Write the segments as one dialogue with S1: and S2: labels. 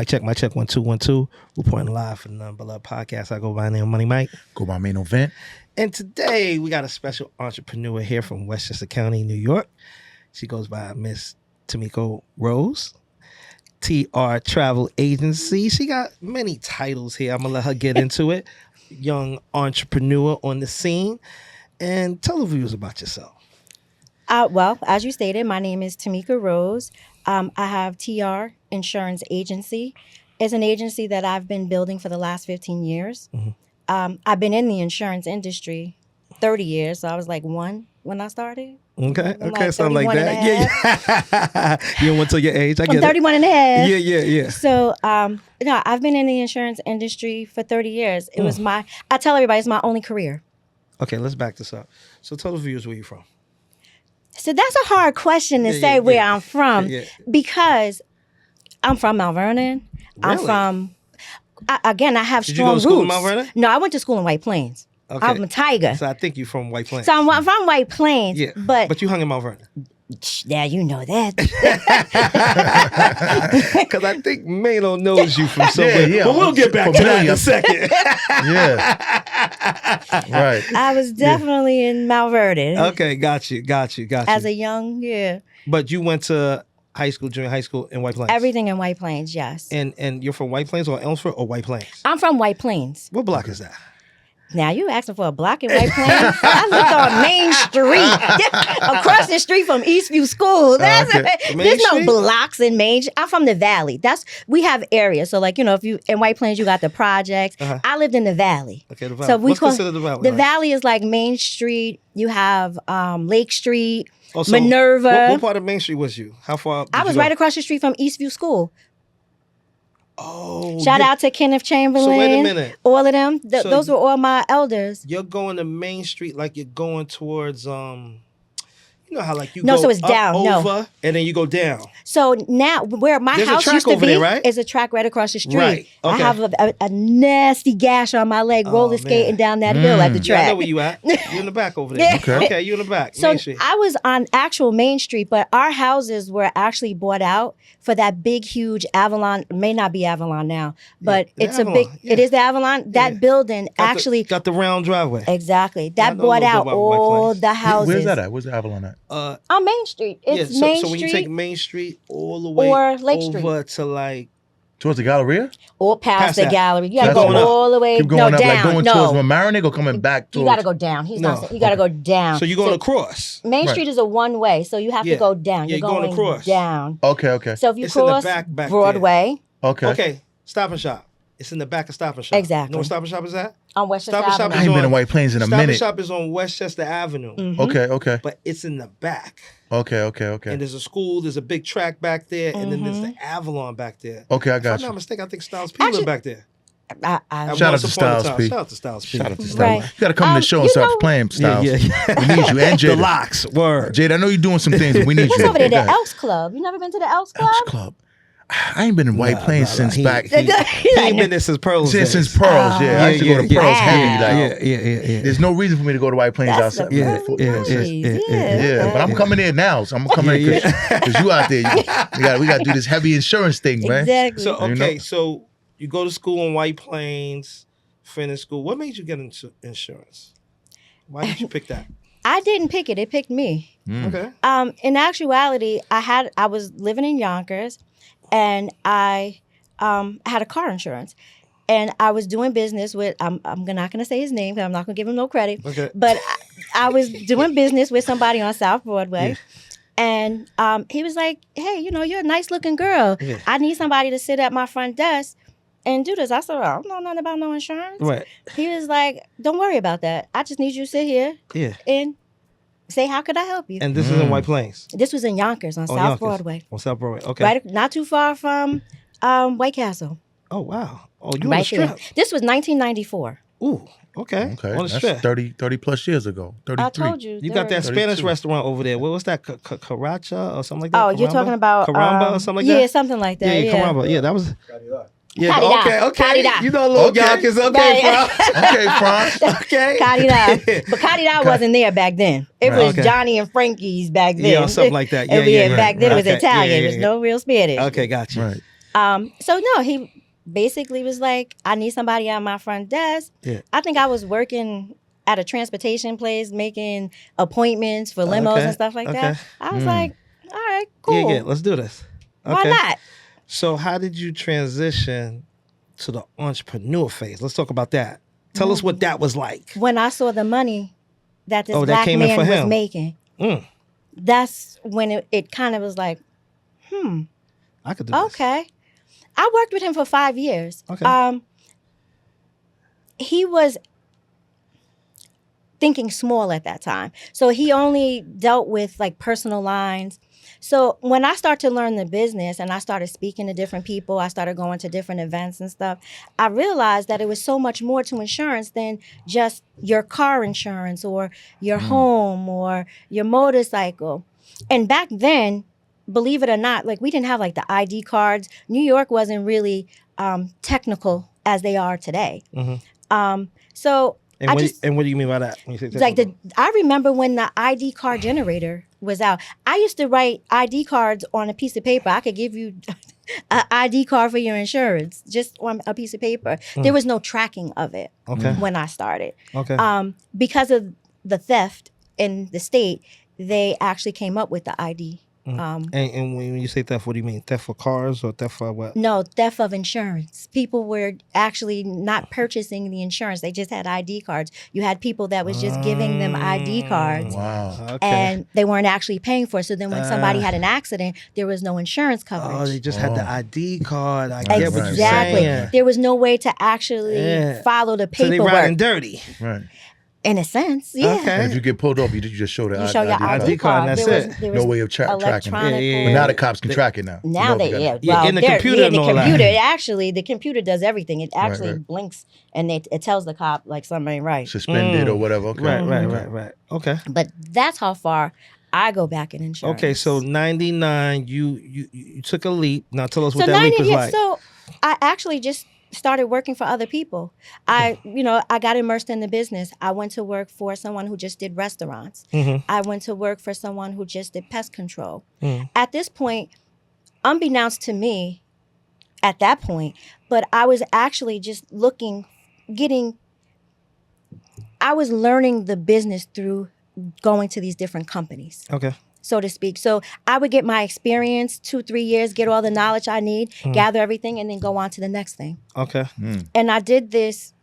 S1: check. 1-2-1-2. Reporting live for the Nothing But Love podcast. I go by the name of Money Mike.
S2: Go by Mainovent.
S1: And today we got a special entrepreneur here from Westchester County, New York. She goes by Miss Tamika Rose. TR Travel Agency. She got many titles here. I'm going to let her get into it. Young entrepreneur on the scene. And tell the viewers about yourself.
S3: Well, as you stated, my name is Tamika Rose. I have TR Insurance Agency. It's an agency that I've been building for the last 15 years. Mm-hmm. I've been in the insurance industry 30 years. So I was like one when I started.
S1: Okay,
S3: like
S1: something like that. Yeah. You don't want to tell your age. I get
S3: 31 and a half.
S1: Yeah.
S3: So, no, I've been in the insurance industry for 30 years. It was I tell everybody it's my only career.
S1: Okay, let's back this up. So tell the viewers where you're from.
S3: So that's a hard question to say where I'm from because I'm from Mount Vernon.
S1: Really?
S3: I'm from, again, I have
S1: Did
S3: strong
S1: you go to school
S3: roots.
S1: in Mount Vernon?
S3: No, I went to school in White Plains.
S1: Okay.
S3: I'm a tiger.
S1: So I think you're from White Plains.
S3: So I'm from White Plains.
S1: Yeah,
S3: but
S1: you hung in Mount Vernon.
S3: Yeah, you know that.
S1: Because I think Mano knows you from somewhere.
S2: Yeah,
S1: but we'll get back to that in a second.
S2: Right.
S3: I was definitely in Mount Vernon.
S1: Okay, got you.
S3: As a young,
S1: But you went to high school, junior high school in White Plains?
S3: Everything in White Plains, yes.
S1: And you're from White Plains or Elmsford or White Plains?
S3: I'm from White Plains.
S1: What block is that?
S3: Now you asking for a block in White Plains? I lived on Main Street, across the street from Eastview School. There's no blocks in Main. I'm from the Valley. We have areas. So like if you in White Plains, you got the projects. Uh-huh. I lived in the Valley.
S1: Okay, the Valley.
S3: So what's
S1: considered the Valley?
S3: The Valley is like Main Street. You have Lake Street,
S1: so
S3: Minerva.
S1: What part of Main Street was you? How far?
S3: I was right across the street from Eastview School.
S1: Oh,
S3: Shout out to Kenneth Chamberlain.
S1: So wait a minute.
S3: All of them. Those were all my elders.
S1: You're going to Main Street like you're going towards you know how like you
S3: go
S1: so it's
S3: up
S1: down, over,
S3: no.
S1: and then you go down.
S3: So now where my
S1: There's
S3: house
S1: a track
S3: used to
S1: over
S3: be
S1: there, right?
S3: is a track right across the street.
S1: Right. Okay.
S3: I have a nasty gash on my leg roller skating down that hill at the track.
S1: Yeah, I know where you at. You're in the back over there. Okay, you're in the back.
S3: So
S1: Main Street.
S3: I was on actual Main Street, but our houses were actually bought out for that big, huge Avalon. It may not be Avalon now, but it's
S1: Avalon,
S3: a big. It is the Avalon. That building
S1: got the round driveway.
S3: Exactly. That bought out all the houses.
S2: Where's that at? Where's the Avalon at?
S3: On Main Street. It's Main Street.
S1: So when you take Main Street all the way
S3: or Lake
S1: over
S3: Street.
S1: to like
S2: towards the Galleria?
S3: Or past the
S1: that.
S3: gallery. You gotta go all the way
S2: Keep going up,
S3: down.
S2: like going towards Mamaroneck or coming back towards...
S3: You gotta go down. He's not saying you gotta go down.
S1: So you're going across.
S3: Main Street is a one way, so you have to go down. You're going
S1: across.
S3: Down.
S2: Okay.
S3: So if you
S1: it's
S3: cross
S1: in the back
S3: Broadway.
S1: There. Okay. Stop and Shop. It's in the back of Stop and Shop.
S3: Exactly.
S1: You know where Stop and Shop is at?
S3: On Westchester
S1: Stop and
S3: Avenue.
S1: Shop
S2: I ain't been in White Plains in a minute.
S1: Stop and Shop is on Westchester Avenue.
S3: Mm-hmm.
S2: Okay.
S1: But it's in the back.
S2: Okay.
S1: And there's a school, there's a big track back there, and then there's the Avalon back there.
S2: Okay, I got you.
S1: If I'm not mistaken, I think Styles P live back there.
S2: Shout out to Styles P.
S1: Shout out to Styles P.
S3: Right.
S2: You got to come to the show and start playing Styles.
S1: Yeah.
S2: We need you. And Jada.
S1: The locks. Word.
S2: Jada, I know you're doing some things, but we need
S3: What's
S2: you.
S3: over there? The Elks Club. You never been to the Elks Club?
S2: Elks Club. I ain't been in White Plains since back.
S1: He ain't been there since Pearls.
S2: Since Pearls, yeah. I used to go to Pearls heavy. Like,
S1: yeah.
S2: There's no reason for me to go to White Plains outside.
S3: Yeah,
S2: But I'm coming in now. So I'm coming in because you out there. We got to do this heavy insurance thing, man.
S3: Exactly.
S1: So, so you go to school in White Plains, finish school. What made you get into insurance? Why did you pick that?
S3: I didn't pick it. It picked me.
S1: Okay.
S3: In actuality, I was living in Yonkers, and I had a car insurance, and I was doing business with. I'm not going to say his name because I'm not going to give him no credit.
S1: Okay.
S3: But I was doing business with somebody on South Broadway. Yeah. And he was like, "Hey, you're a nice looking girl. Yeah. I need somebody to sit at my front desk and do this." I said, "I don't know nothing about no insurance."
S1: Right.
S3: He was like, "Don't worry about that. I just need you to sit here and say, how could I help you?"
S1: And this is in White Plains?
S3: This was in Yonkers on South Broadway.
S1: On South Broadway, okay.
S3: Right, not too far from White Castle.
S1: Oh, wow. Oh, you
S3: right
S1: on the strip.
S3: There. This was 1994.
S1: Ooh, okay.
S2: On
S1: the strip.
S2: That's 30 plus years ago. 33.
S3: I told you.
S1: You got that
S2: 32.
S1: Spanish restaurant over there. What was that? Karacha or something like that?
S3: Oh, you're talking about
S1: Caramba or something like that?
S3: Yeah, something like that.
S1: Yeah, Caramba. Yeah, that was... Yeah,
S3: Caridad.
S1: okay.
S3: Caridad.
S1: You know a little Yonkers. Okay,
S2: Franz.
S1: Okay.
S3: Caridad. But Caridad wasn't there back then. It was Johnny and Frankie's back then.
S1: Yeah, something like that.
S3: Back then it was Italian. There was no real Spanish.
S1: Okay, got you.
S2: Right.
S3: So no, he basically was like, I need somebody at my front desk.
S1: Yeah.
S3: I think I was working at a transportation place, making appointments for limos and stuff like that. I was like, all right, cool.
S1: Yeah, let's do this.
S3: Why not?
S1: So how did you transition to the entrepreneur phase? Let's talk about that. Tell us what that was like.
S3: When I saw the money that this
S1: that
S3: black
S1: came in
S3: man
S1: for
S3: was
S1: him.
S3: making, that's when it kind of was like,
S1: I could do this.
S3: okay. I worked with him for 5 years.
S1: Okay.
S3: He was thinking small at that time. So he only dealt with like personal lines. So when I started to learn the business and I started speaking to different people, I started going to different events and stuff, I realized that it was so much more to insurance than just your car insurance or your home or your motorcycle. And back then, believe it or not, like we didn't have like the ID cards. New York wasn't really technical as they are today. So
S1: And what do you mean by that? When you say
S3: like I remember when the ID card generator was out. I used to write ID cards on a piece of paper. I could give you an ID card for your insurance just on a piece of paper. There was no tracking of it when I started. Because of the theft in the state, they actually came up with the ID.
S1: And when you say theft, what do you mean? Theft for cars or theft for what?
S3: No, theft of insurance. People were actually not purchasing the insurance. They just had ID cards. You had people that was just giving them ID cards.
S2: Wow.
S3: And they weren't actually paying for it. So then when somebody had an accident, there was no insurance coverage.
S1: Oh, they just had the ID card. I get what you're
S3: Exactly.
S1: saying.
S3: There was no way to actually follow the
S1: So they
S3: paperwork.
S1: riding dirty.
S2: Right.
S3: In a sense, yeah.
S1: Okay.
S2: And if you get pulled up, you just show the
S3: You show your ID
S1: card, and that's
S3: There
S2: No
S3: was
S2: way of tracking it.
S3: electronic.
S2: But now the cops can track it now.
S3: Now
S2: You know,
S3: they,
S1: Yeah, in the computer and
S3: the
S1: all that.
S3: computer. Actually, the computer does everything. It actually
S2: right.
S3: blinks and it tells the cop like something ain't right.
S2: suspended or whatever. Okay.
S1: Right. Okay.
S3: But that's how far I go back in insurance.
S1: Okay, so 99, you took a leap. Now tell us what
S3: So
S1: that leap
S3: 90
S1: is
S3: years.
S1: like.
S3: So I actually just started working for other people. I got immersed in the business. I went to work for someone who just did restaurants. I went to work for someone who just did pest control. At this point, unbeknownst to me, at that point, but I was actually just I was learning the business through going to these different companies.
S1: Okay.
S3: So to speak. So I would get my experience 2-3 years, get all the knowledge I need, gather everything, and then go on to the next thing.
S1: Okay.
S3: And I did this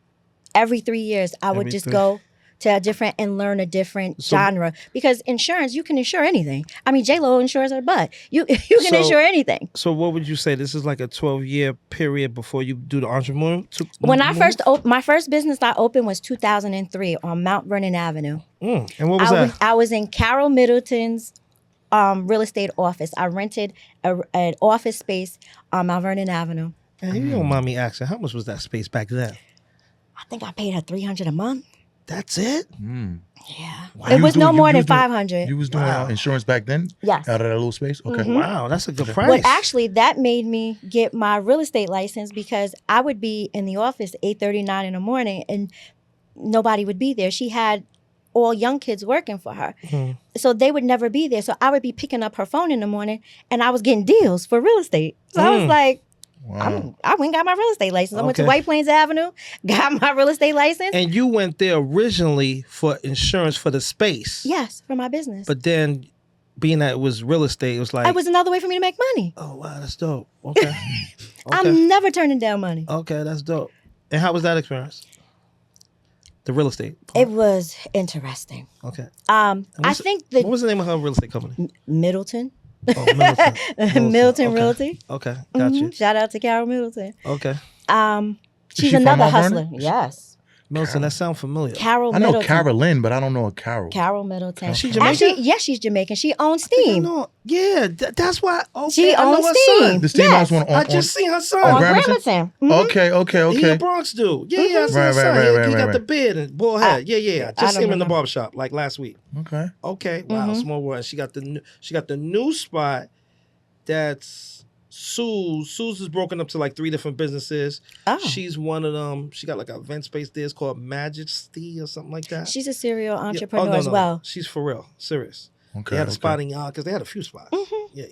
S3: every 3 years. I would just go to a different and learn a different genre. Because insurance, you can insure anything. I mean, J-Lo insures her butt. You can insure anything.
S1: So what would you say? This is like a 12-year period before you do the entrepreneur?
S3: When I my first business I opened was 2003 on Mount Vernon Avenue.
S1: And what was that?
S3: I was in Carol Middleton's real estate office. I rented an office space on Mount Vernon Avenue.
S1: And you don't mind me asking, how much was that space back then?
S3: I think I paid her $300 a month.
S1: That's it?
S3: Yeah.
S2: Wow.
S3: It was no more than $500.
S2: You was doing insurance back then?
S3: Yes.
S2: Out of that little space? Okay.
S1: Wow, that's a good price.
S3: Well, actually, that made me get my real estate license because I would be in the office 8:39 in the morning and nobody would be there. She had all young kids working for her. So they would never be there. So I would be picking up her phone in the morning and I was getting deals for real estate. So I was like,
S2: Wow.
S3: I went and got my real estate license. I went to
S1: Okay.
S3: White Plains Avenue, got my real estate license.
S1: And you went there originally for insurance for the space.
S3: Yes, for my business.
S1: But then, being that it was real estate, it was like...
S3: it was another way for me to make money.
S1: Oh, wow, that's dope. Okay.
S3: I'm never turning down money.
S1: Okay, that's dope. And how was that experience? The real estate part.
S3: It was interesting.
S1: Okay.
S3: I think
S1: What was the name of her real estate company?
S3: Middleton.
S1: Oh, Middleton.
S3: Middleton
S1: Okay.
S3: Realty.
S1: Okay, got you.
S3: Shout out to Carol Middleton.
S1: Okay.
S3: She's
S2: she from
S3: another
S2: Mount
S3: hustler.
S2: Vernon?
S3: Yes.
S1: Middleton, that sounds familiar.
S3: Carol
S2: I know
S3: Middleton.
S2: Carolyn, but I don't know a Carol.
S3: Carol Middleton.
S1: Is she Jamaican?
S3: Actually, yes, she's Jamaican. She owns
S1: I
S3: Steam.
S1: know. Yeah, that's why. Okay,
S3: She
S1: I know
S3: owns
S1: her
S3: Steam.
S1: son.
S2: The Steam House one on,
S1: I just seen her son.
S2: on
S3: On
S2: Gramercy?
S3: Gramercy.
S2: Okay.
S1: He a Bronx dude. Yeah, I seen his
S2: Right,
S1: son.
S2: right,
S1: He got
S2: right.
S1: the beard and bald head. Yeah. I just
S3: I
S1: seen him in the
S3: don't
S1: barbershop like last week.
S2: Okay.
S1: Okay, wow, small world. She got the new spot. That's Sue's. Sue's is broken up to like 3 different businesses.
S3: Oh.
S1: She's one of them. She got like an event space there. It's called Majesty or something like that.
S3: She's a serial
S1: Yeah.
S3: entrepreneur
S1: Oh, no,
S3: as well.
S1: She's for real, serious.
S2: Okay.
S1: They had a
S2: okay.
S1: spot in y'all because they had a few spots. Yeah.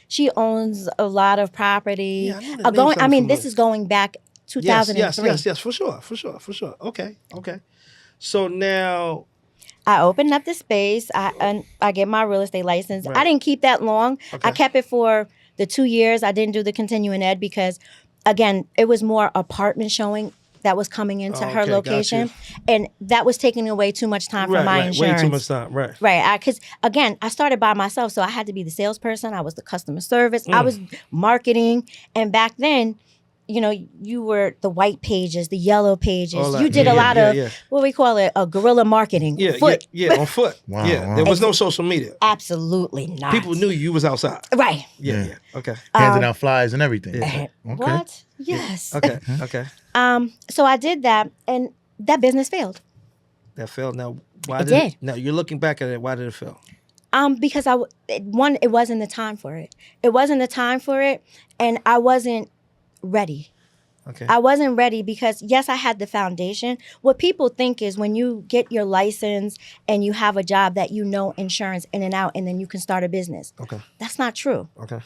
S3: She owns a lot of property.
S1: Yeah, I know the name sounds
S3: This
S1: familiar.
S3: is going back 2003.
S1: Yes, for sure. Okay. So now,
S3: I opened up the space. I get my real estate license.
S1: Right.
S3: I didn't keep that long.
S1: Okay.
S3: I kept it for the 2 years. I didn't do the continuing ed because, again, it was more apartment showing that was coming into her
S1: Okay,
S3: location,
S1: gotcha.
S3: and that was taking away too much time from my insurance.
S1: Way too much time, right?
S3: Right, because again, I started by myself, so I had to be the salesperson. I was the customer service. I was marketing, and back then, you know, you were the white pages, the yellow pages.
S1: All that.
S3: You did
S1: Yeah,
S3: a lot
S1: yeah,
S3: of
S1: yeah.
S3: what we call it, a guerrilla marketing.
S1: Yeah,
S3: Foot.
S1: on foot.
S2: Wow,
S1: Yeah,
S2: wow.
S1: there was no social media.
S3: Absolutely not.
S1: People knew you was outside.
S3: Right.
S1: Yeah. Okay.
S2: Handing out flyers and everything.
S1: Yeah.
S2: Okay.
S3: What? Yes.
S1: Okay.
S3: So I did that, and that business failed.
S1: That failed. Now, why
S3: It
S1: did
S3: did.
S1: Now you're looking back at it. Why did it fail?
S3: Because it wasn't the time for it. It wasn't the time for it, and I wasn't ready.
S1: Okay.
S3: I wasn't ready because, yes, I had the foundation. What people think is when you get your license and you have a job that you know insurance in and out, and then you can start a business.
S1: Okay.
S3: That's not true.
S1: Okay.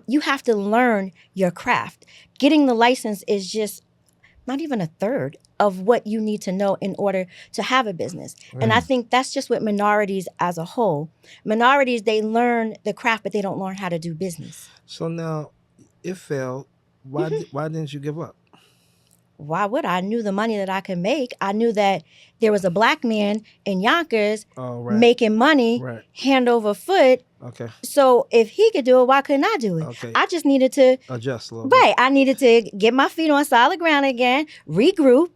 S3: You have to learn your craft. Getting the license is just not even a third of what you need to know in order to have a business. And I think that's just with minorities as a whole. Minorities, they learn the craft, but they don't learn how to do business.
S1: So now, it failed. Why? Why didn't you give up?
S3: Why would I? I knew the money that I could make. I knew that there was a black man in Yonkers
S1: Oh, right.
S3: making money
S1: Right.
S3: hand over foot.
S1: Okay.
S3: So if he could do it, why couldn't I do it?
S1: Okay.
S3: I just needed to,
S1: Adjust a little bit.
S3: right, I needed to get my feet on solid ground again, regroup,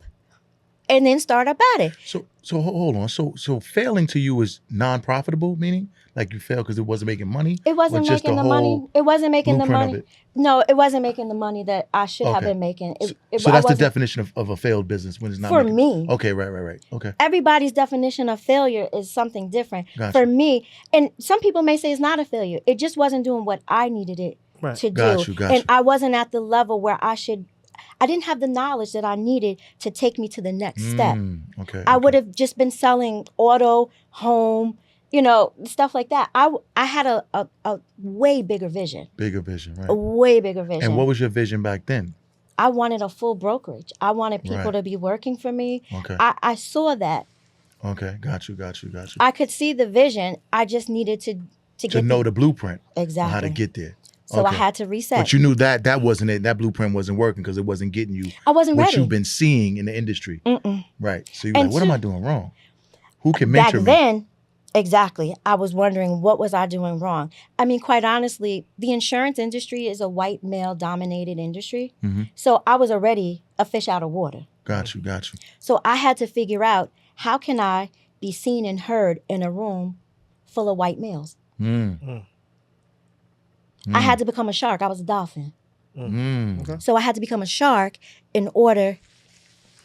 S3: and then start up at it.
S2: So hold on. So failing to you is non-profitable, meaning like you failed because it wasn't making money.
S3: It wasn't
S2: or just
S3: making the
S2: whole
S3: money. It wasn't making the
S2: blueprint of
S3: money.
S2: it?
S3: No, it wasn't making the money that I should have
S2: Okay.
S3: been making.
S2: So
S3: I
S2: that's the
S3: wasn't-
S2: definition of a failed business when it's not
S3: For
S2: making-
S3: me.
S2: Okay, right. Okay.
S3: Everybody's definition of failure is something different.
S2: Gotcha.
S3: For me, and some people may say it's not a failure. It just wasn't doing what I needed it
S1: Right.
S3: to
S2: Got
S3: do.
S2: you.
S3: And I wasn't at the level where I didn't have the knowledge that I needed to take me to the next step.
S2: Okay.
S3: I would have just been selling auto, home, stuff like that. I had a way bigger vision.
S2: Bigger vision, right?
S3: A way bigger vision.
S2: And what was your vision back then?
S3: I wanted a full brokerage. I wanted people
S2: Right.
S3: to be working for me.
S2: Okay.
S3: I saw that.
S2: Okay. Got you.
S3: I could see the vision. I just needed to
S2: To
S3: get
S2: know the blueprint.
S3: exactly
S2: How to get there.
S3: So I
S2: Okay.
S3: had to reset.
S2: But you knew that wasn't it. That blueprint wasn't working because it wasn't getting you
S3: I wasn't
S2: what
S3: ready.
S2: you've been seeing in the industry.
S3: Mm-mm.
S2: Right. So you're
S3: And
S2: like, what am
S3: two-
S2: I doing wrong? Who can
S3: Back
S2: mentor me?
S3: then, exactly, I was wondering what was I doing wrong. I mean, quite honestly, the insurance industry is a white male dominated industry.
S2: Mhm.
S3: So I was already a fish out of water.
S2: Got you.
S3: So I had to figure out how can I be seen and heard in a room full of white males. I had to become a shark. I was a dolphin.
S1: Okay.
S3: So I had to become a shark in order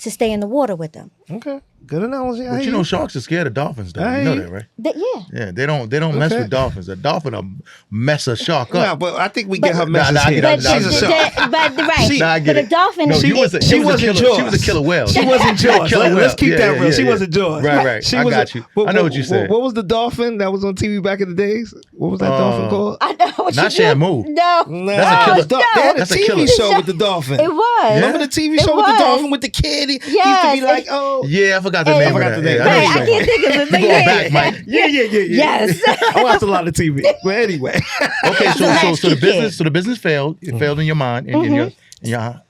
S3: to stay in the water with them.
S1: Okay. Good analogy.
S2: But you know, sharks are scared of dolphins, though.
S1: I
S2: You know
S1: hear
S2: that, right?
S3: Yeah.
S2: Yeah, they don't mess
S1: Okay.
S2: with dolphins. A dolphin will mess a shark
S1: No,
S2: up.
S1: but I think we get her
S3: But-
S1: message
S2: Nah, I
S1: here.
S2: get it.
S3: But,
S1: She's a shark.
S3: right.
S1: She-
S2: Nah, I get
S3: but a
S2: it.
S3: dolphin
S2: No,
S3: is
S2: she was a
S1: wasn't
S2: killer.
S1: Jaws.
S2: She was a killer whale.
S1: She wasn't Jaws.
S2: Killer
S1: Let's
S2: whale.
S1: keep that
S2: Yeah,
S1: real.
S2: yeah,
S1: She
S2: yeah.
S1: wasn't Jaws.
S2: Right.
S1: She
S2: I
S1: was
S2: got you. I know what you said.
S1: What was the dolphin that was on TV back in the days? What was that dolphin called?
S3: I know what
S2: Not
S3: you do.
S2: Shamu.
S3: No.
S1: Nah,
S2: That's a killer.
S1: They had a
S2: That's a
S1: TV
S2: killer.
S1: show with the dolphin.
S3: It was.
S1: Remember the TV
S3: It
S1: show with the
S3: was.
S1: dolphin with the kid? He used to
S3: Yes,
S1: be like, oh.
S2: Yeah, I forgot the
S3: Hey,
S2: name
S3: I
S2: of
S1: forgot
S2: that.
S1: the name.
S2: Yeah,
S3: Right,
S2: know
S3: I
S2: what you're
S3: can't
S2: saying.
S3: think of it. But
S2: You going
S3: yeah.
S2: back, Mike?
S1: Yeah.
S3: Yes.
S1: I watched a lot of TV. But anyway.
S2: Okay, so
S3: latchkey
S2: the
S3: kid.
S2: business failed. It failed in your mind and in your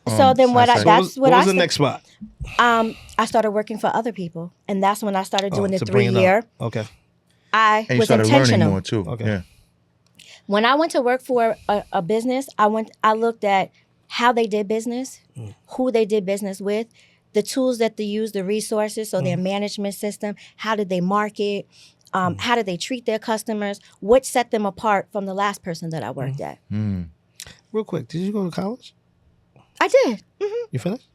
S3: So then what I
S2: eyesight.
S3: got-
S1: What was,
S3: what
S1: what
S3: I
S1: was the
S3: said.
S1: next spot?
S3: I started working for other people. And that's when I started doing the
S1: to bring it
S3: 3 year.
S1: up. Okay.
S3: I
S2: and you
S3: was
S2: started learning
S3: intentional.
S2: more too.
S1: Okay.
S2: Yeah.
S3: When I went to work for a business, I looked at how they did business, who they did business with, the tools that they use, the resources, so their management system, how did they market, how did they treat their customers, what set them apart from the last person that I worked at.
S1: Real quick, did you go to college?
S3: I did.
S1: You finished?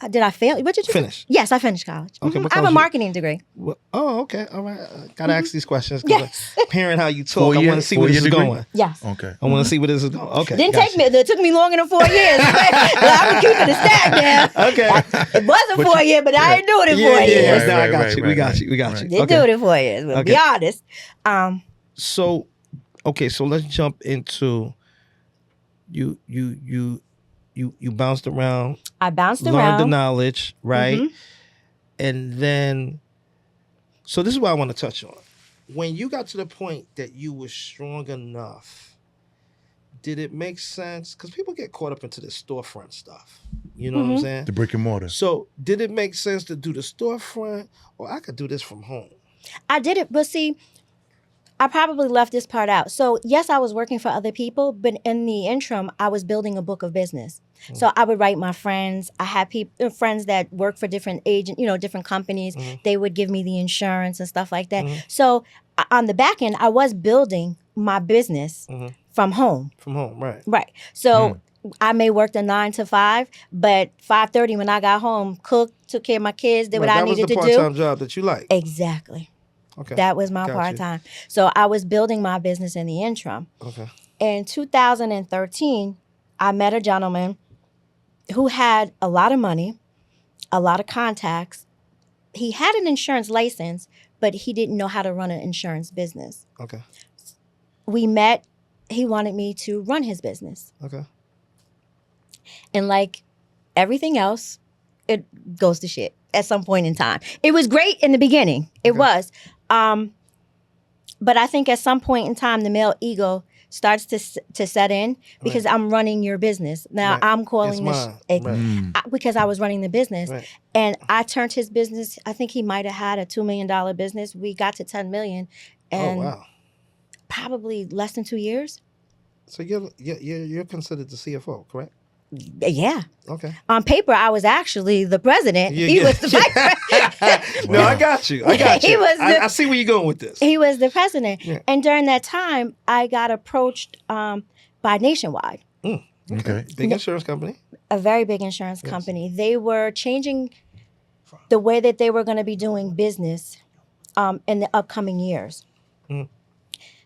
S3: Did I fail? What did you
S1: Finish.
S3: Yes, I finished college.
S1: Okay,
S3: I
S1: what
S3: have a
S1: college you-
S3: marketing degree.
S1: Well, oh, okay. All right. Gotta ask these questions.
S3: Yes.
S1: Hearing how you talk, I want to see where this is
S2: Four-year
S1: going.
S3: Yes.
S2: Okay.
S1: I want to see where this is going. Okay.
S3: Didn't
S1: gotcha.
S3: take me. It took me longer than 4 years. Well, I was keeping the stat now.
S1: Okay.
S3: It wasn't
S2: But
S3: 4 years, but I ain't doing it 4
S1: Yeah,
S3: years.
S2: Right,
S1: no, I
S2: right,
S1: got
S2: right,
S1: you.
S2: right,
S1: We got
S2: right.
S1: you. We got you.
S3: Didn't do it in 4 years. We'll be
S1: Okay.
S3: honest.
S1: So, okay, so let's jump into you bounced around.
S3: I bounced
S1: learned
S3: around.
S1: the knowledge, right?
S3: Mhm.
S1: And then, so this is what I want to touch on. When you got to the point that you were strong enough, did it make sense? Because people get caught up into the storefront stuff. You know what I'm saying?
S2: The brick and mortar.
S1: So did it make sense to do the storefront, or I could do this from home?
S3: I did it, but see, I probably left this part out. So yes, I was working for other people, but in the interim, I was building a book of business. So I would write my friends. I had friends that work for different different companies. They would give me the insurance and stuff like that. So on the back end, I was building my business from home.
S1: From home, right?
S3: Right. So I may work the 9 to 5, but 5:30 when I got home, cooked, took care of my kids, did what I needed to do.
S1: That was the part-time job that you liked.
S3: Exactly.
S1: Okay.
S3: That was my part-time. So I was building my business in the interim.
S1: Okay.
S3: In 2013, I met a gentleman who had a lot of money, a lot of contacts. He had an insurance license, but he didn't know how to run an insurance business.
S1: Okay.
S3: We met. He wanted me to run his business.
S1: Okay.
S3: And like everything else, it goes to shit at some point in time. It was great in the beginning. It was. But I think at some point in time, the male ego starts to set in because I'm running your business. Now I'm calling this because I was running the business.
S1: Right.
S3: And I turned his business, I think he might have had a $2 million business. We got to 10 million and probably less than 2 years.
S1: So you're considered the CFO, correct?
S3: Yeah.
S1: Okay.
S3: On paper, I was actually the president. He was the vice president.
S1: No, I got you. I see where you're going with this.
S3: He was the president.
S1: Yeah.
S3: And during that time, I got approached by Nationwide.
S2: Okay.
S1: Big insurance company.
S3: A very big insurance company. They were changing the way that they were going to be doing business in the upcoming years.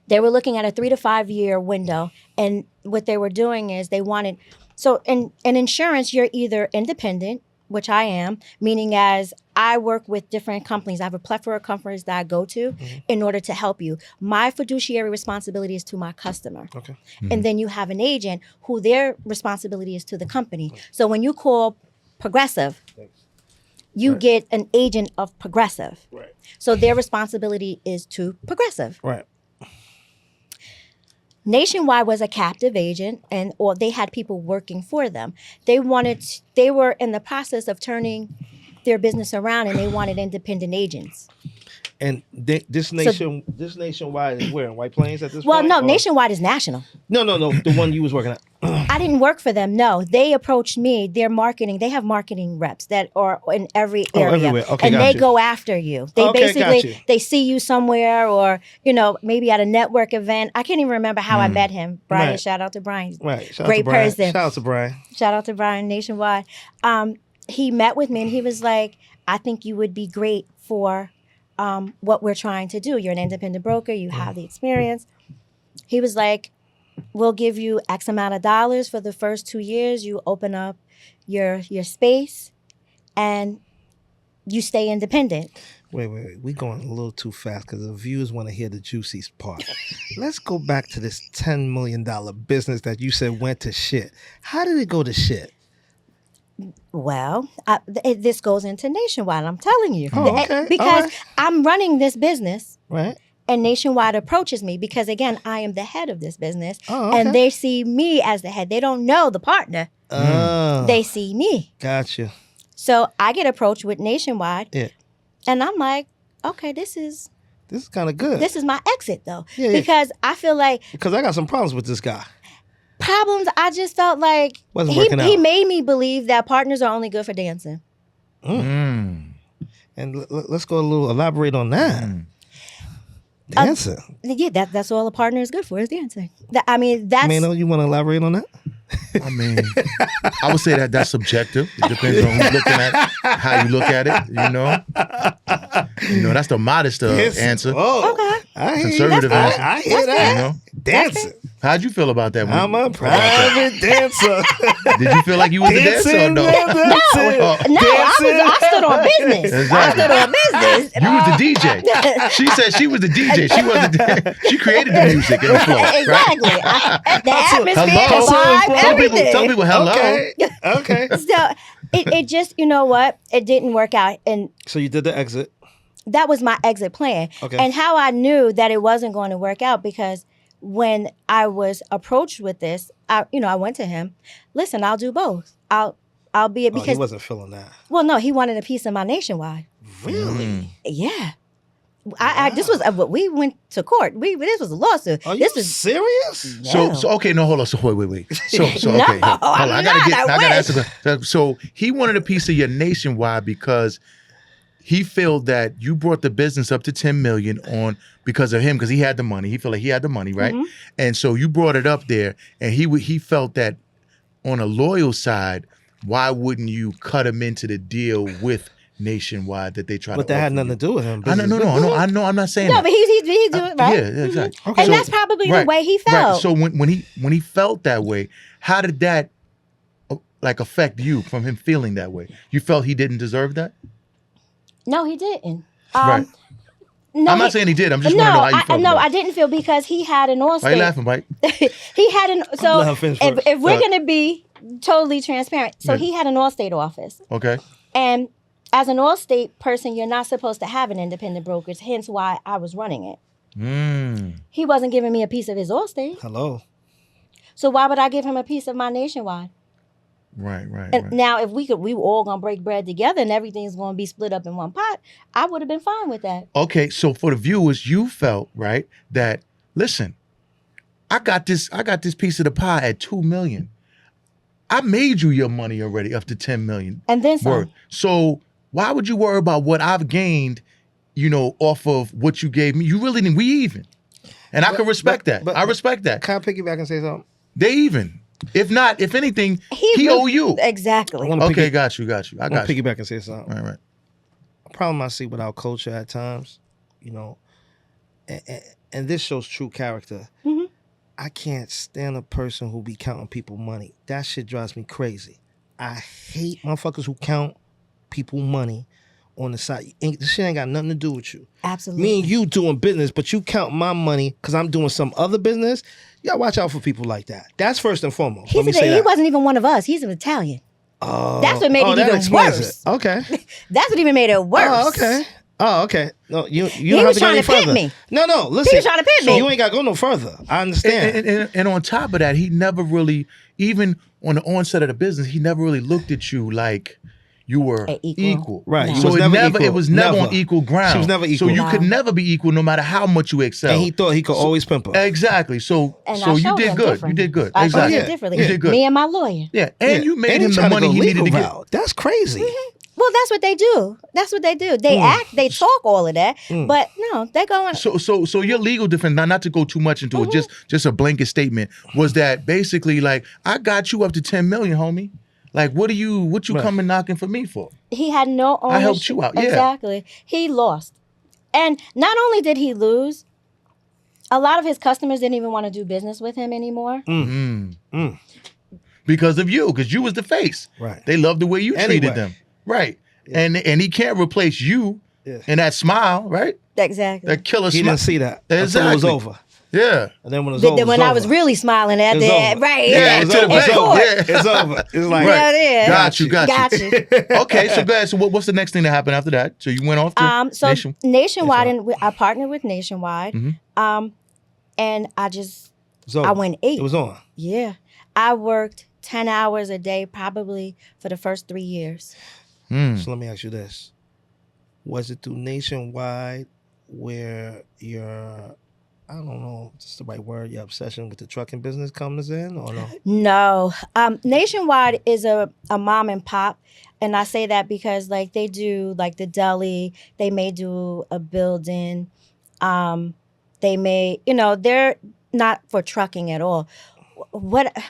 S3: They were looking at a 3 to 5 year window. And what they were doing is they wanted... So in insurance, you're either independent, which I am, meaning as I work with different companies. I have a plethora of companies that I go to in order to help you. My fiduciary responsibility is to my customer.
S1: Okay.
S3: And then you have an agent who their responsibility is to the company. So when you call Progressive, you get an agent of Progressive.
S1: Right.
S3: So their responsibility is to Progressive.
S1: Right.
S3: Nationwide was a captive agent, or they had people working for them. They were in the process of turning their business around, and they wanted independent agents.
S1: And this Nationwide is where, in White Plains at this
S3: Well,
S1: point?
S3: no, Nationwide is national.
S1: No, the one you was working at.
S3: I didn't work for them. No, they approached me. Their marketing, they have marketing reps that are in every area,
S1: everywhere. Okay,
S3: and
S1: got
S3: they
S1: you.
S3: go after you. They
S1: Okay, got you.
S3: basically they see you somewhere, or maybe at a network event. I can't even remember how I met him. Brian,
S1: Right.
S3: shout out to Brian.
S1: Right. Shout
S3: Great
S1: out to Brian.
S3: person.
S1: Shout out to Brian.
S3: Shout out to Brian Nationwide. He met with me and he was like, I think you would be great for what we're trying to do. You're an independent broker. You have the experience. He was like, we'll give you X amount of dollars for the first 2 years. You open up your space and you stay independent.
S1: Wait. We going a little too fast because the viewers want to hear the juicy part. Let's go back to this $10 million business that you said went to shit. How did it go to shit?
S3: Well, this goes into Nationwide, I'm telling you.
S1: Oh, okay.
S3: Because
S1: All right.
S3: I'm running this business.
S1: Right.
S3: And Nationwide approaches me because, again, I am the head of this business.
S1: Oh, okay.
S3: And they see me as the head. They don't know the partner.
S1: Oh.
S3: They see me.
S1: Gotcha.
S3: So I get approached with Nationwide.
S1: Yeah.
S3: And I'm like, okay, this is
S1: kind of good.
S3: this is my exit, though.
S1: Yeah.
S3: Because I feel like
S1: Because I got some problems with this guy.
S3: problems, I just felt like
S1: Wasn't working
S3: he
S1: out.
S3: made me believe that partners are only good for dancing.
S1: And let's go elaborate on that. Dancing.
S3: Yeah, that's all a partner is good for, is dancing. That's...
S1: Mano, you want to elaborate on that?
S2: I mean, I would say that's subjective. It depends on who's looking at it, how you look at it, that's the modest answer.
S1: Oh,
S3: Okay.
S1: I hear
S2: Conservative
S1: you.
S2: answer.
S1: I hear that.
S2: You know?
S1: Dancing.
S2: How'd you feel about that?
S1: I'm a private dancer.
S2: Did you feel like you was a dancer or no?
S3: I stood on business.
S2: Exactly.
S3: I stood on business.
S2: You was the DJ. She said she was the DJ. She wasn't. She created the music and the flow.
S3: Exactly.
S2: Right?
S3: The atmosphere,
S2: Hello.
S3: the vibe, everything.
S2: Tell people hello.
S1: Okay.
S3: So it just, you know what? It didn't work out. And
S1: So you did the exit.
S3: that was my exit plan.
S1: Okay.
S3: And how I knew that it wasn't going to work out, because when I was approached with this, I went to him. Listen, I'll do both. I'll be it
S1: He
S3: because
S1: wasn't feeling that.
S3: well, no, he wanted a piece of my Nationwide.
S1: Really?
S3: Yeah. This was we went to court. This was a lawsuit.
S1: Are you
S3: this was
S1: serious?
S3: Yeah.
S2: So okay, no, hold on. So wait. So
S3: No,
S2: okay, hold on. I gotta
S3: wish.
S2: ask you. So he wanted a piece of your Nationwide because he felt that you brought the business up to 10 million on because of him, because he had the money. He felt like he had the money, right?
S3: Mm-hmm.
S2: And so you brought it up there, and he felt that on a loyal side, why wouldn't you cut him into the deal with Nationwide that they tried
S1: But
S2: to
S1: that had
S2: offer
S1: nothing
S2: you?
S1: to do with him.
S2: I know. I'm not saying
S3: no,
S2: that.
S3: but he's doing it right.
S2: Yeah, exactly.
S1: Okay.
S3: And that's probably the way he felt.
S2: Right. So when he felt that way, how did that like affect you from him feeling that way? You felt he didn't deserve that?
S3: No, he didn't.
S2: Right.
S3: No,
S2: I'm not saying he did. I'm just want to know how you felt.
S3: No,
S2: about
S3: I
S2: it.
S3: didn't feel, because he had an Allstate.
S2: Why you laughing, Mike?
S3: He had an so
S1: Let her finish first.
S3: if we're gonna be totally transparent, so he had an Allstate office,
S2: Okay.
S3: and as an Allstate person, you're not supposed to have an independent brokerage. Hence, why I was running it. He wasn't giving me a piece of his Allstate,
S1: Hello.
S3: so why would I give him a piece of my Nationwide?
S2: Right.
S3: And now, if we were all gonna break bread together and everything's gonna be split up in one pot, I would have been fine with that.
S2: Okay, so for the viewers, you felt right that listen, I got this piece of the pie at 2 million. I made you your money already up to 10 million.
S3: And then some.
S2: Worth. So why would you worry about what I've gained, off of what you gave me? You really didn't. We even. And I can respect that. I respect that.
S1: Can I piggyback and say something?
S2: They even. If not, if anything, he
S3: really-
S2: owe you.
S3: Exactly.
S2: Okay, got you. I
S1: I
S2: got
S1: want to
S2: you.
S1: piggyback and say something.
S2: Right.
S1: A problem I see with our culture at times, and this shows true character.
S3: Mhm.
S1: I can't stand a person who be counting people money. That shit drives me crazy. I hate motherfuckers who count people money on the side. This shit ain't got nothing to do with you.
S3: Absolutely.
S1: Me and you doing business, but you count my money because I'm doing some other business. You gotta watch out for people like that. That's first and foremost. Let me say
S3: He
S1: that.
S3: wasn't even one of us. He's an Italian.
S1: Oh,
S3: That's what made it
S1: that
S3: even
S1: explains
S3: worse.
S1: it. Okay.
S3: That's what even made it worse.
S1: Oh, okay. No, you
S3: He
S1: don't have
S3: was
S1: to go any
S3: trying to
S1: further.
S3: pimp me.
S1: No, listen.
S3: He was trying to pimp
S1: so
S3: me.
S1: you ain't got to go no further. I understand.
S2: And on top of that, he never really, even on the onset of the business, he never really looked at you like you were equal.
S1: Right.
S3: No.
S1: You
S2: So
S1: was
S2: it
S1: never
S2: never,
S1: equal.
S2: it was never
S1: Never.
S2: on equal ground.
S1: She was never equal.
S2: So you
S3: No.
S2: could never be equal no matter how much you excel.
S1: And he thought he could always pimp her.
S2: Exactly. So
S3: And
S2: so
S3: I
S2: you
S3: showed
S2: did
S3: him
S2: good.
S3: different.
S2: You did good.
S3: I
S2: Exactly.
S3: showed
S1: Yeah.
S3: him differently.
S2: You did good.
S3: Me and my lawyer.
S2: Yeah. And you made
S1: And
S2: him
S1: he
S2: the
S1: trying to
S2: money
S1: go
S2: he needed
S1: legal
S2: to get.
S1: route. That's crazy.
S3: Well, that's what they do. That's what they do. They act, they talk all of that, but no, they're going.
S2: So your legal defense, not to go too much into it, just a blanket statement, was that basically like, I got you up to 10 million, homie. Like, what you
S1: Right.
S2: coming knocking for me for?
S3: He had no ownership.
S2: I helped you out, yeah.
S3: Exactly. He lost. And not only did he lose, a lot of his customers didn't even want to do business with him anymore.
S2: Because of you, because you was the face.
S1: Right.
S2: They loved the way you
S1: Anyway.
S2: treated them. Right. And he can't replace you
S1: Yeah.
S2: and that smile, right?
S3: Exactly.
S2: That killer
S1: He
S2: smile.
S1: didn't see that until it was
S2: Exactly.
S1: over.
S2: Yeah.
S1: And then when it was
S3: Then
S1: over,
S3: when
S1: it's
S3: I was
S1: over.
S3: really smiling at
S1: It's
S3: that,
S1: over.
S3: right?
S2: Yeah,
S1: It's
S2: to the
S1: over.
S2: bank.
S1: It's over.
S2: Yeah.
S1: It's over. It's like,
S3: Yeah, it is.
S2: Got you.
S3: Got you.
S2: Okay, so go ahead. So what's the next thing that happened after that? So you went off to
S3: So
S2: Nation.
S3: Nationwide, and I partnered with Nationwide,
S2: Mhm.
S3: and I just
S1: it was over.
S3: I went 8.
S1: It was on.
S3: Yeah, I worked 10 hours a day probably for the first 3 years.
S1: So let me ask you this. Was it through Nationwide where your, I don't know if it's the right word, your obsession with the trucking business comes in or no?
S3: No, Nationwide is a mom and pop, and I say that because like they do like the deli, they may do a building, they may, they're not for trucking at all.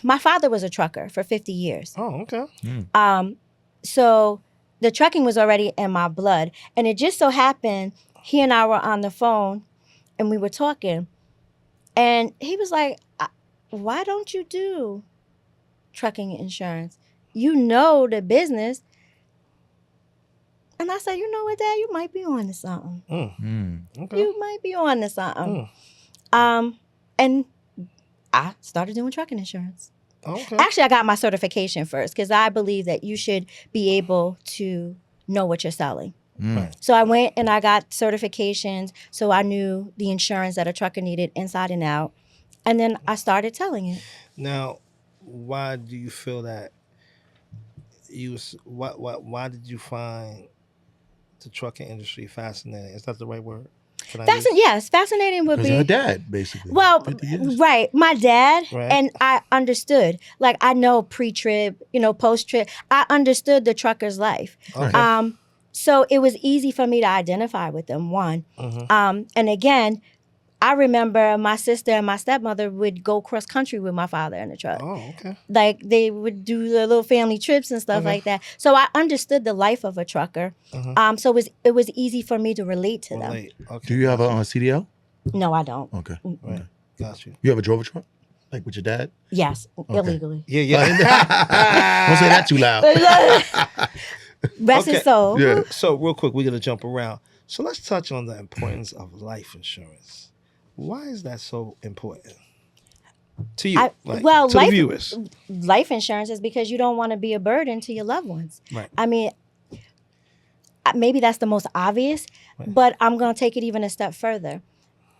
S3: My father was a trucker for 50 years.
S1: Oh, okay.
S3: So the trucking was already in my blood. And it just so happened, he and I were on the phone and we were talking. And he was like, why don't you do trucking insurance? You know the business. And I said, you know what, Dad, you might be on to something.
S1: Okay.
S3: You might be on to something. And I started doing trucking insurance.
S1: Okay.
S3: Actually, I got my certification first because I believe that you should be able to know what you're selling.
S1: Right.
S3: So I went and I got certifications so I knew the insurance that a trucker needed inside and out. And then I started selling it.
S1: Now, why do you feel that why did you find the trucking industry fascinating? Is that the right word?
S3: Yes, fascinating would
S2: Because
S3: be.
S2: her dad, basically.
S3: Well,
S2: 50 years.
S3: right. My dad,
S1: Right.
S3: and I understood. Like, I know pre-trib, post-trib. I understood the trucker's life.
S1: Okay.
S3: So it was easy for me to identify with them, one.
S1: Mhm.
S3: And again, I remember my sister and my stepmother would go cross-country with my father in the truck.
S1: Oh, okay.
S3: Like, they would do the little family trips and stuff like that. So I understood the life of a trucker. So it was easy for me to relate to them.
S1: Okay.
S2: Do you have a CDL?
S3: No, I don't.
S2: Okay.
S1: Right. Got you.
S2: You ever drove a truck? Like with your dad?
S3: Yes, illegally.
S1: Yeah.
S2: Don't say that too loud.
S3: Rest his soul.
S2: Yeah.
S1: So real quick, we're gonna jump around. So let's touch on the importance of life insurance. Why is that so important to you? To the viewers.
S3: Life insurance is because you don't want to be a burden to your loved ones.
S1: Right.
S3: I mean, maybe that's the most obvious, but I'm going to take it even a step further.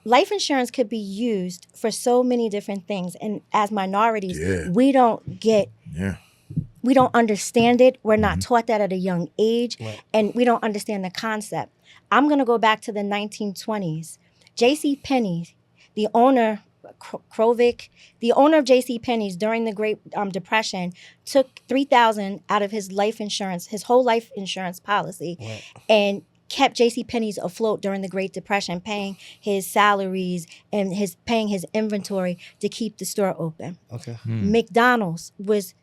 S3: Life insurance could be used for so many different things, and as minorities, we don't get.
S2: Yeah.
S3: We don't understand it. We're not taught that at a young age, and we don't understand the concept. I'm going to go back to the 1920s. J.C. Penney, the owner, Krovic, the owner of J.C. Penney's during the Great Depression, took $3,000 out of his life insurance, his whole life insurance policy, and kept J.C. Penney's afloat during the Great Depression, paying his salaries and paying his inventory to keep the store open.
S1: Okay.
S3: McDonald's was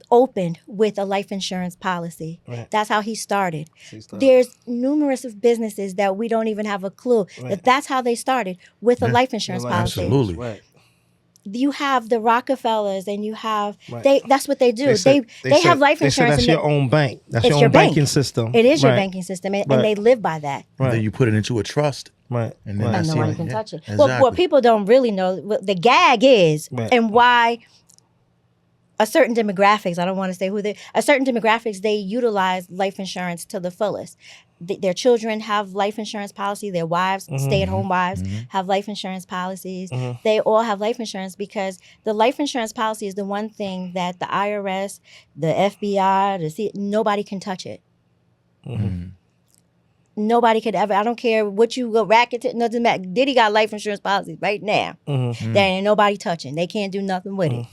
S3: opened with a life insurance policy.
S1: Right.
S3: That's how he started. There's numerous of businesses that we don't even have a clue that that's how they started, with a life insurance policy.
S2: Absolutely.
S1: Right.
S3: You have the Rockefellers, and you have that's what they do. They have life
S1: They say
S3: insurance.
S1: that's your own bank. That's
S3: it's
S1: your own
S3: bank.
S1: banking system.
S3: It is your banking system, and they live by that.
S2: And then you put it into a trust.
S1: Right.
S2: And then
S3: And
S2: that's
S3: no one
S2: it.
S3: can touch it.
S2: Exactly.
S3: Well, what people don't really know, what the gag is, and why a certain demographics, I don't want to say a certain demographics, they utilize life insurance to the fullest. Their children have life insurance policy. Their wives, stay-at-home wives, have life insurance policies. They all have life insurance because the life insurance policy is the one thing that the IRS, the FBI, nobody can touch it. Nobody could ever. I don't care what you go racket it. Nothing matter. Diddy got life insurance policies right now. There ain't nobody touching. They can't do nothing with it.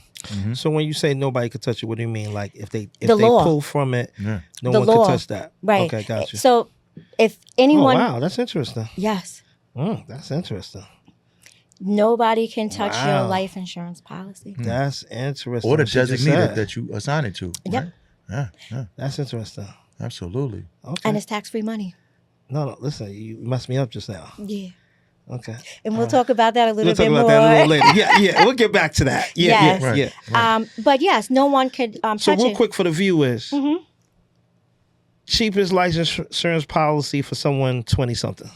S1: So when you say nobody could touch it, what do you mean? Like if they
S3: law.
S1: pull from it, no
S3: The
S1: one
S3: law.
S1: could touch that.
S3: Right.
S1: Okay, got you.
S3: So if anyone,
S1: wow, that's interesting.
S3: yes,
S1: That's interesting.
S3: nobody can touch your
S1: Wow.
S3: life insurance policy.
S1: That's interesting.
S2: Or the
S1: what you just
S2: designee
S1: said.
S2: that you assign it to.
S3: Yep.
S2: Right? Yeah.
S1: That's interesting.
S2: Absolutely.
S1: Okay.
S3: And it's tax-free money.
S1: No, listen, you messed me up just now.
S3: Yeah.
S1: Okay.
S3: And we'll talk about that a little
S1: We'll talk
S3: bit
S1: about
S3: more.
S1: that a little later. Yeah, we'll get back to that. Yeah,
S3: Yes.
S1: yeah.
S3: But yes, no one could
S1: So
S3: touch
S1: real
S3: it.
S1: quick for the viewers, cheapest life insurance policy for someone 20-something.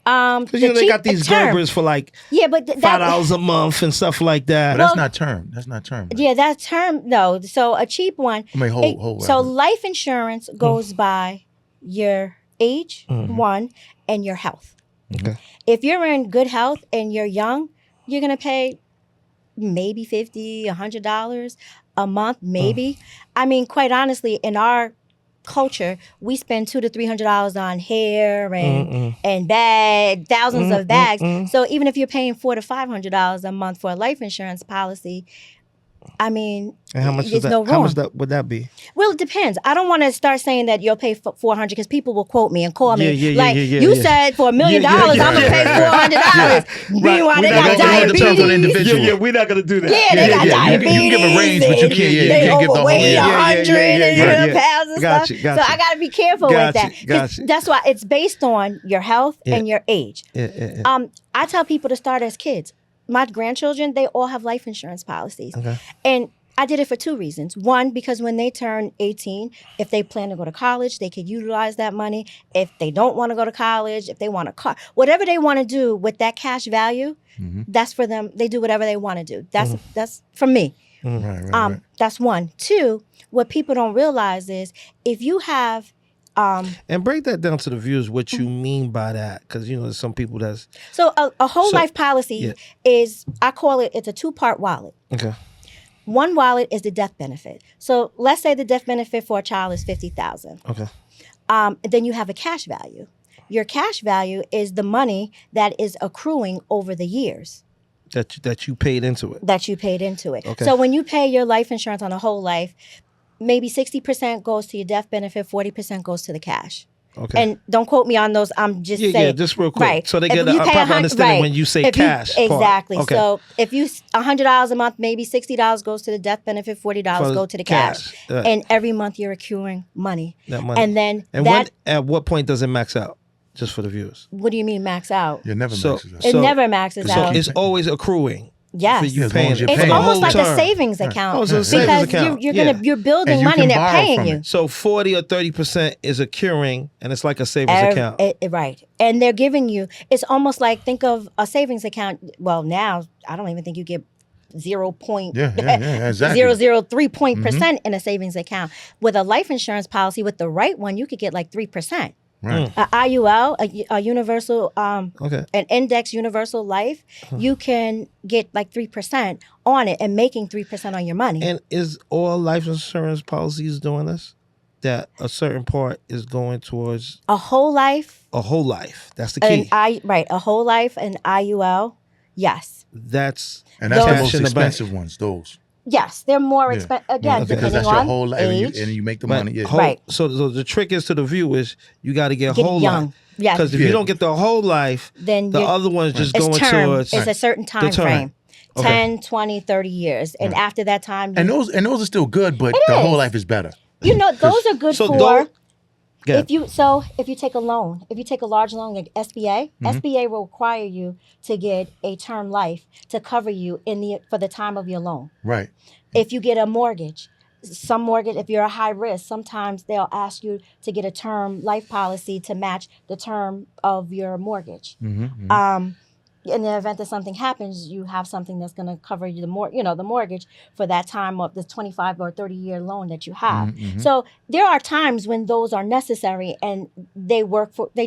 S1: Because they got these Gerbers for like
S3: but
S1: $5 a month and stuff like that.
S2: But that's not term. That's not term.
S3: Yeah, that's term. No, so a cheap one.
S2: I mean, hold.
S3: So life insurance goes by your age, one, and your health.
S1: Okay.
S3: If you're in good health and you're young, you're gonna pay maybe $50, $100 a month, maybe. I mean, quite honestly, in our culture, we spend $200 to $300 on hair and thousands of bags. So even if you're paying $400 to $500 a month for a life insurance policy, I mean,
S1: And how much
S3: there's
S1: is that?
S3: no
S1: How
S3: wrong.
S1: much would that be?
S3: Well, it depends. I don't want to start saying that you'll pay $400 because people will quote me and call me you said for $1 million I'm gonna pay $400. Meanwhile, they got diabetes.
S1: Yeah, we're not gonna do that.
S3: Yeah, they got diabetes.
S2: You can give a range, but you can't.
S3: They
S2: You can't give the whole.
S3: overweight
S1: Yeah.
S3: 100 pounds and
S1: Got
S3: stuff.
S1: you, got
S3: So
S1: you.
S3: I got to be careful with that.
S1: Got you.
S3: That's why it's based on your health and your age.
S1: Yeah.
S3: I tell people to start as kids. my grandchildren, they all have life insurance policies.
S1: Okay.
S3: And I did it for two reasons. One, because when they turn 18, if they plan to go to college, they could utilize that money. If they don't want to go to college, if they want a car, whatever they want to do with that cash value, that's for them. They do whatever they want to do. That's from me.
S2: Right.
S3: That's one. Two, what people don't realize is if you have
S1: And break that down to the viewers what you mean by that, because there's some people that's
S3: so a whole life policy is, I call it, it's a 2-part wallet.
S1: okay.
S3: One wallet is the death benefit. So let's say the death benefit for a child is $50,000.
S1: Okay.
S3: Then you have a cash value. Your cash value is the money that is accruing over the years.
S1: That you paid into it.
S3: That you paid into it.
S1: Okay.
S3: So when you pay your life insurance on a whole life, maybe 60% goes to your death benefit, 40% goes to the cash.
S1: Okay.
S3: And don't quote me on those. I'm just saying.
S1: Yeah, just real quick.
S3: Right.
S1: So they
S3: If
S1: get a
S3: you pay
S1: proper understanding
S3: right.
S1: when you say
S3: If you-
S1: cash. part.
S3: Exactly.
S1: Okay.
S3: So if you $100 a month, maybe $60 goes to the death benefit, $40 go to the cash. And every month you're accruing money.
S1: That money.
S3: And then
S1: at what point does it max out? Just for the viewers.
S3: what do you mean max out?
S2: You never
S1: So-
S2: maxes out.
S3: It
S1: So-
S3: never maxes
S1: So
S3: out.
S1: it's always accruing.
S3: Yes.
S1: For you
S2: As long
S1: paying
S2: as you're
S1: it.
S3: It's
S2: paying.
S3: almost like a
S1: Term.
S3: savings account
S1: Oh, it's a savings
S3: because
S1: account.
S3: you're building
S2: And you
S3: money and
S2: can
S3: they're
S2: borrow
S3: paying
S2: from
S3: you.
S2: it.
S1: So 40 or 30% is accruing, and it's like a savings account.
S3: Right. And they're giving you, it's almost like, think of a savings account. Well, now I don't even think you get 0.
S2: Exactly.
S3: 0.003% in a savings account. With a life insurance policy, with the right one, you could get like 3%.
S2: Right.
S3: A IUL, a universal,
S1: Okay.
S3: an index universal life, you can get like 3% on it and making 3% on your money.
S1: And is all life insurance policies doing this? That a certain part is going towards
S3: A whole life,
S1: a whole life. That's the key.
S3: a whole life and IUL, yes.
S1: That's
S2: And that's the
S1: cash
S2: most
S1: in the bank.
S2: expensive ones, those.
S3: Yes, they're more
S2: Yeah.
S3: expensive. Again,
S1: Okay.
S2: Because
S3: depending
S2: that's your
S3: on
S2: whole life
S3: age.
S2: and you make the
S1: But
S2: money. Yeah.
S3: Right.
S1: So the trick is to the viewers, you got to get
S3: Get
S1: whole
S3: young.
S1: life.
S3: Yes.
S1: Because if you don't get the whole life,
S3: Then
S1: the
S3: you're-
S1: other one's just
S3: it's
S1: going
S3: term.
S1: towards.
S3: It's a certain time
S1: term.
S3: frame.
S1: Okay.
S3: 10, 20, 30 years. And after that time,
S2: And those are still good, but the whole life is better.
S3: those are good
S1: So
S3: for
S1: don't- Yeah.
S3: if you take a loan, if you take a large loan like SBA, SBA will require you to get a term life to cover you for the time of your loan.
S2: Right.
S3: If you get a mortgage, if you're a high risk, sometimes they'll ask you to get a term life policy to match the term of your mortgage. In the event that something happens, you have something that's going to cover you the mortgage for that time of the 25 or 30-year loan that you have. So there are times when those are necessary and they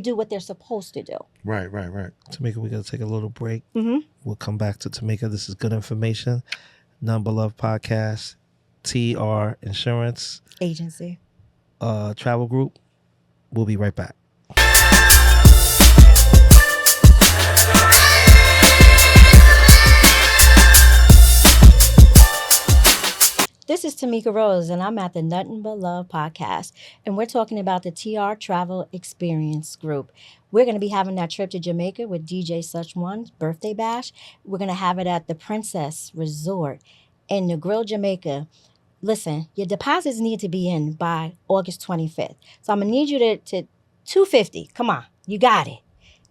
S3: do what they're supposed to do.
S2: Right.
S1: Tamika, we got to take a little break.
S3: Mm-hmm.
S1: We'll come back to Tamika. This is good information. NuttinButLuv podcast, TR Insurance,
S3: Agency.
S1: Travel Group. We'll be right back.
S3: This is Tamika Rose, and I'm at the Nothing But Love podcast, and we're talking about the TR Travel Experience Group. We're going to be having that trip to Jamaica with DJ Such One's birthday bash. We're going to have it at the Princess Resort in Negril, Jamaica. Listen, your deposits need to be in by August 25th. So I'm going to need you to $250. Come on, you got it.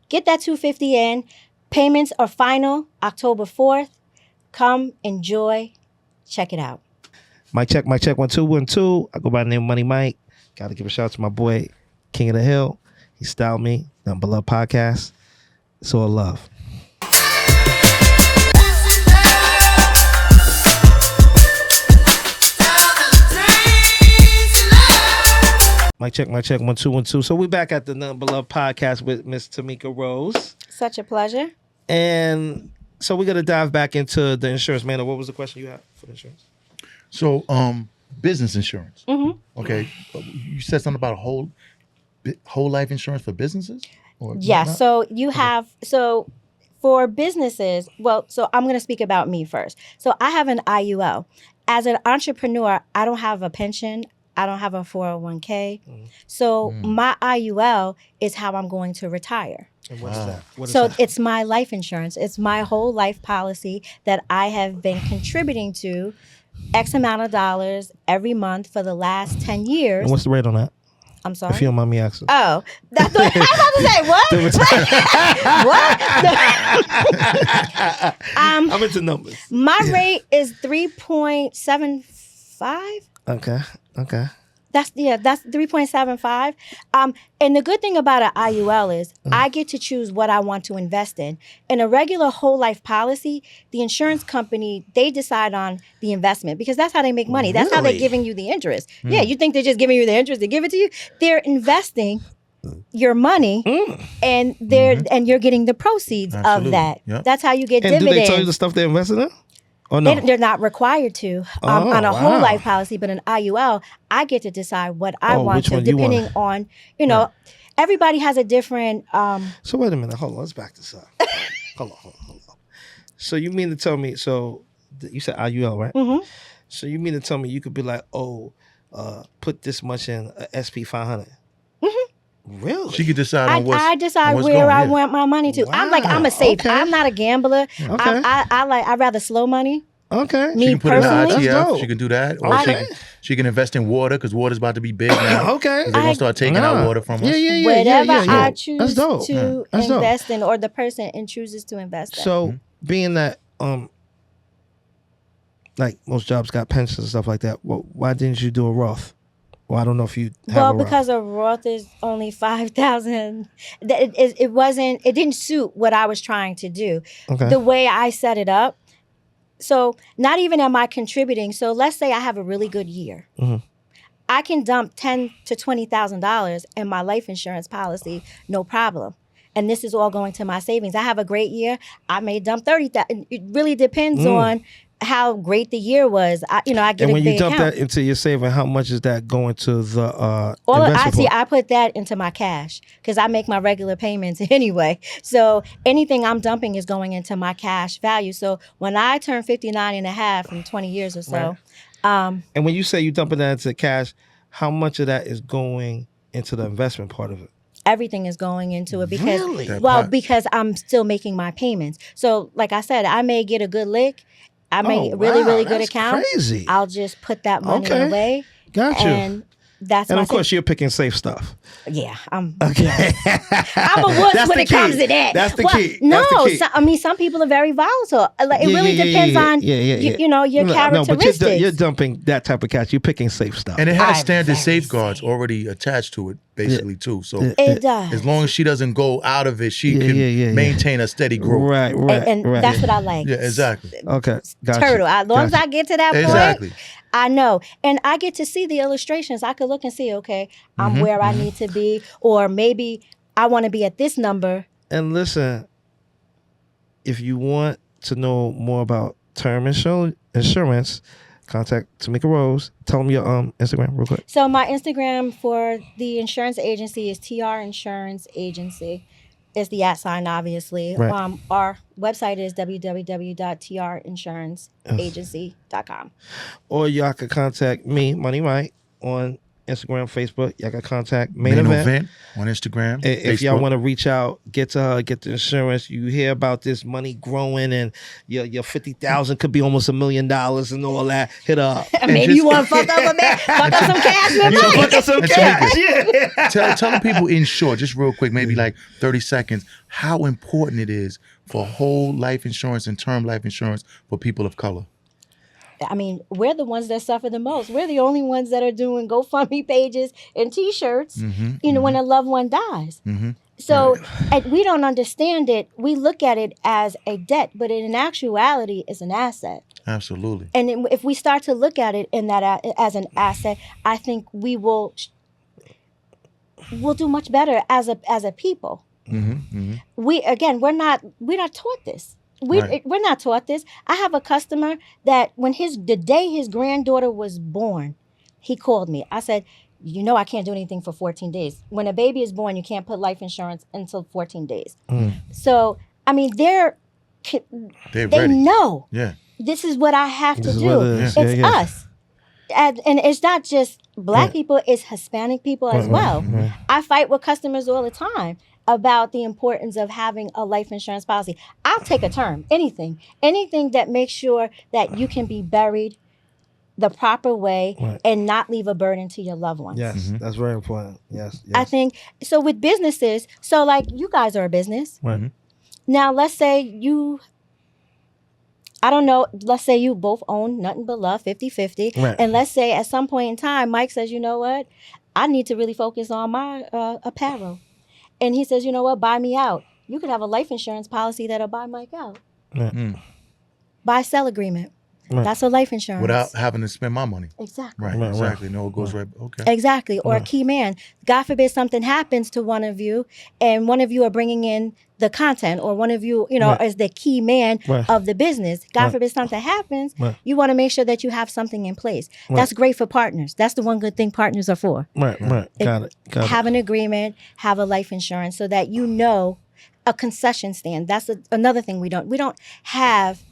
S3: Get that $250 in. Payments are final October 4th. Come, enjoy, check it out.
S1: Mic check, 1 2 1 2. I go by the name of Money Mike. Got to give a shout out to my boy King of the Hill. He styled me. Nothing But Love podcast. It's all love. Mic check, 1 2 1 2. So we back at the Nothing But Love podcast with Miss Tamika Rose.
S3: Such a pleasure.
S1: And so we're gonna dive back into the insurance. Man, what was the question you had for the insurance?
S2: So, business insurance. Okay. You said something about whole life insurance for businesses? Or
S3: Yeah,
S2: not?
S3: so you have, for businesses, so I'm going to speak about me first. So I have an IUL. As an entrepreneur, I don't have a pension. I don't have a 401k. So my IUL is how I'm going to retire.
S1: And what is that? What is
S3: So
S1: that?
S3: it's my life insurance. It's my whole life policy that I have been contributing to X amount of dollars every month for the last 10 years.
S1: And what's the rate on that?
S3: I'm sorry.
S1: If you don't mind me asking.
S3: Oh, that's what I was about to say. What?
S1: I'm into numbers.
S3: My rate is 3.75.
S1: Okay.
S3: That's 3.75. And the good thing about an IUL is I get to choose what I want to invest in. In a regular whole life policy, the insurance company, they decide on the investment because that's how they make money. That's how they're
S1: Really?
S3: giving you the interest. Yeah, you think they're just giving you the interest to give it to you? They're investing your money and you're getting the proceeds
S2: Absolutely.
S3: of that.
S2: Yep.
S3: That's how you get
S1: And do
S3: dividends.
S1: they tell you the stuff they invested in? Or no?
S3: They're not required to on a whole life policy, but an IUL, I get to decide what I want
S1: which
S3: to,
S1: one you
S3: depending
S1: want.
S3: on, everybody has a different.
S1: So wait a minute. Hold on. Let's back this up. Hold on. So you mean to tell me? So you said IUL, right?
S3: Mhm.
S1: So you mean to tell me you could be like, put this much in a SP 500? Really?
S2: She could decide on what's
S3: I decide
S2: on what's
S3: where
S2: going,
S3: I
S2: yeah.
S3: want my money to. I'm a safe.
S1: Okay.
S3: I'm not a gambler.
S1: Okay.
S3: I rather slow money.
S1: Okay.
S3: Me
S2: She can put it in
S3: personally,
S2: an
S1: That's
S2: ETF.
S1: dope.
S2: She can do that. Or
S1: Okay.
S2: she can invest in water because water's about to be big now.
S1: Okay.
S2: They're going to start taking out water from us.
S1: Yeah.
S3: whatever I
S1: That's
S3: choose
S1: dope.
S3: to
S1: That's dope.
S3: invest in, or the person chooses to invest in.
S1: So being that like most jobs got pensions and stuff like that, why didn't you do a Roth? Well, I don't know if you have a Roth.
S3: Because a Roth is only $5,000. It didn't suit what I was trying to do.
S1: Okay.
S3: The way I set it up. So not even am I contributing. So let's say I have a really good year.
S1: Mhm.
S3: I can dump $10,000 to $20,000 in my life insurance policy, no problem. And this is all going to my savings. I have a great year. I may dump $30,000. It really depends on how great the year was. I get
S1: and
S3: a
S1: when
S3: big
S1: you dump
S3: account.
S1: that into your saving, how much is that going to the investment port?
S3: I put that into my cash because I make my regular payments anyway. So anything I'm dumping is going into my cash value. So when I turn 59 and a half in 20 years or so,
S1: And when you say you dumping that into cash, how much of that is going into the investment part of it?
S3: everything is going into it because
S1: Really?
S3: because I'm still making my payments. So like I said, I may get a good lick. I may really good
S1: that's
S3: account.
S1: Crazy.
S3: I'll just put that money away.
S1: Got you.
S3: And that's
S1: And
S3: my
S1: of course, you're picking safe stuff.
S3: yeah, I'm
S1: Okay.
S3: I'm a wuss
S1: That's
S3: when
S1: the
S3: it comes
S1: key.
S3: to that.
S1: That's the
S3: Well,
S1: key.
S3: No,
S1: That's the key.
S3: some people are very volatile. Like, it really depends on your characteristics.
S1: But you're dumping that type of cash. You're picking safe stuff.
S2: And it has
S3: I'm
S2: standard
S3: very
S2: safeguards
S3: safe.
S2: already attached to it, basically, too. So
S3: It does.
S2: as long as she doesn't go out of it, she can maintain a steady growth.
S1: Right.
S3: and that's what I like.
S2: Yeah, exactly.
S1: Okay. Got
S3: Turtle.
S1: you.
S3: As long as I get to that
S2: Exactly.
S3: point, I know. And I get to see the illustrations. I could look and see, okay, I'm where I need to be, or maybe I want to be at this number.
S1: And listen, if you want to know more about term insurance, contact Tamika Rose. Tell them your Instagram real quick.
S3: So my Instagram for the insurance agency is TR Insurance Agency. It's the @ obviously.
S1: Right.
S3: Our website is www.trinsurancaagency.com.
S1: Or y'all can contact me, Money Mike, on Instagram, Facebook. Y'all can contact Mainovent.
S2: Mainovent on Instagram.
S1: If y'all
S2: Facebook.
S1: want to reach out, get to her, get the insurance. You hear about this money growing, and your 50,000 could be almost $1 million and all that. Hit her up.
S3: Maybe you want to fuck up a bit, fuck up some cash with
S1: You
S3: money.
S1: fuck up some
S2: And
S1: cash.
S2: Tamika,
S1: Yeah.
S2: tell the people in short, just real quick, maybe like 30 seconds, how important it is for whole life insurance and term life insurance for people of color.
S3: I mean, we're the ones that suffer the most. We're the only ones that are doing GoFundMe pages and T-shirts, when a loved one dies. So and we don't understand it. We look at it as a debt, but in actuality, it's an asset.
S2: Absolutely.
S3: And if we start to look at it in that as an asset, I think we'll do much better as a people. We're not taught this. We're not taught this. I have a customer that when the day his granddaughter was born, he called me. I said, I can't do anything for 14 days. When a baby is born, you can't put life insurance until 14 days. So, I mean, they
S2: ready.
S3: know.
S2: Yeah.
S3: This is what I have to
S1: This is
S3: do.
S1: what it is.
S3: It's
S1: Yeah.
S3: us. And it's not just Black people, it's Hispanic people as well. I fight with customers all the time about the importance of having a life insurance policy. I'll take a term, anything that makes sure that you can be buried the proper way
S1: Right.
S3: and not leave a burden to your loved ones.
S1: Yes, that's very important. Yes, yes.
S3: I think so with businesses. So like you guys are a business.
S1: Right.
S3: Now let's say I don't know, let's say you both own Nothing But Love 50-50.
S1: Right.
S3: And let's say at some point in time, Mike says, you know what? I need to really focus on my apparel. And he says, you know what? Buy me out. You could have a life insurance policy that'll buy Mike out.
S1: Right.
S3: Buy-sell agreement.
S1: Right.
S3: That's a life insurance.
S2: Without having to spend my money.
S3: Exactly.
S2: Right,
S1: Right,
S2: exactly. No, it goes right. Okay.
S3: Exactly. Or a key man. God forbid something happens to one of you and one of you are bringing in the content or one of you,
S1: Right.
S3: is the key man
S1: Right.
S3: of the business. God
S1: Right.
S3: forbid something happens,
S1: Right.
S3: you want to make sure that you have something in place.
S1: Right.
S3: That's great for partners. That's the one good thing partners are for.
S1: Right. Got it.
S3: Have an agreement, have a life insurance so that a concession stand. That's another thing we don't have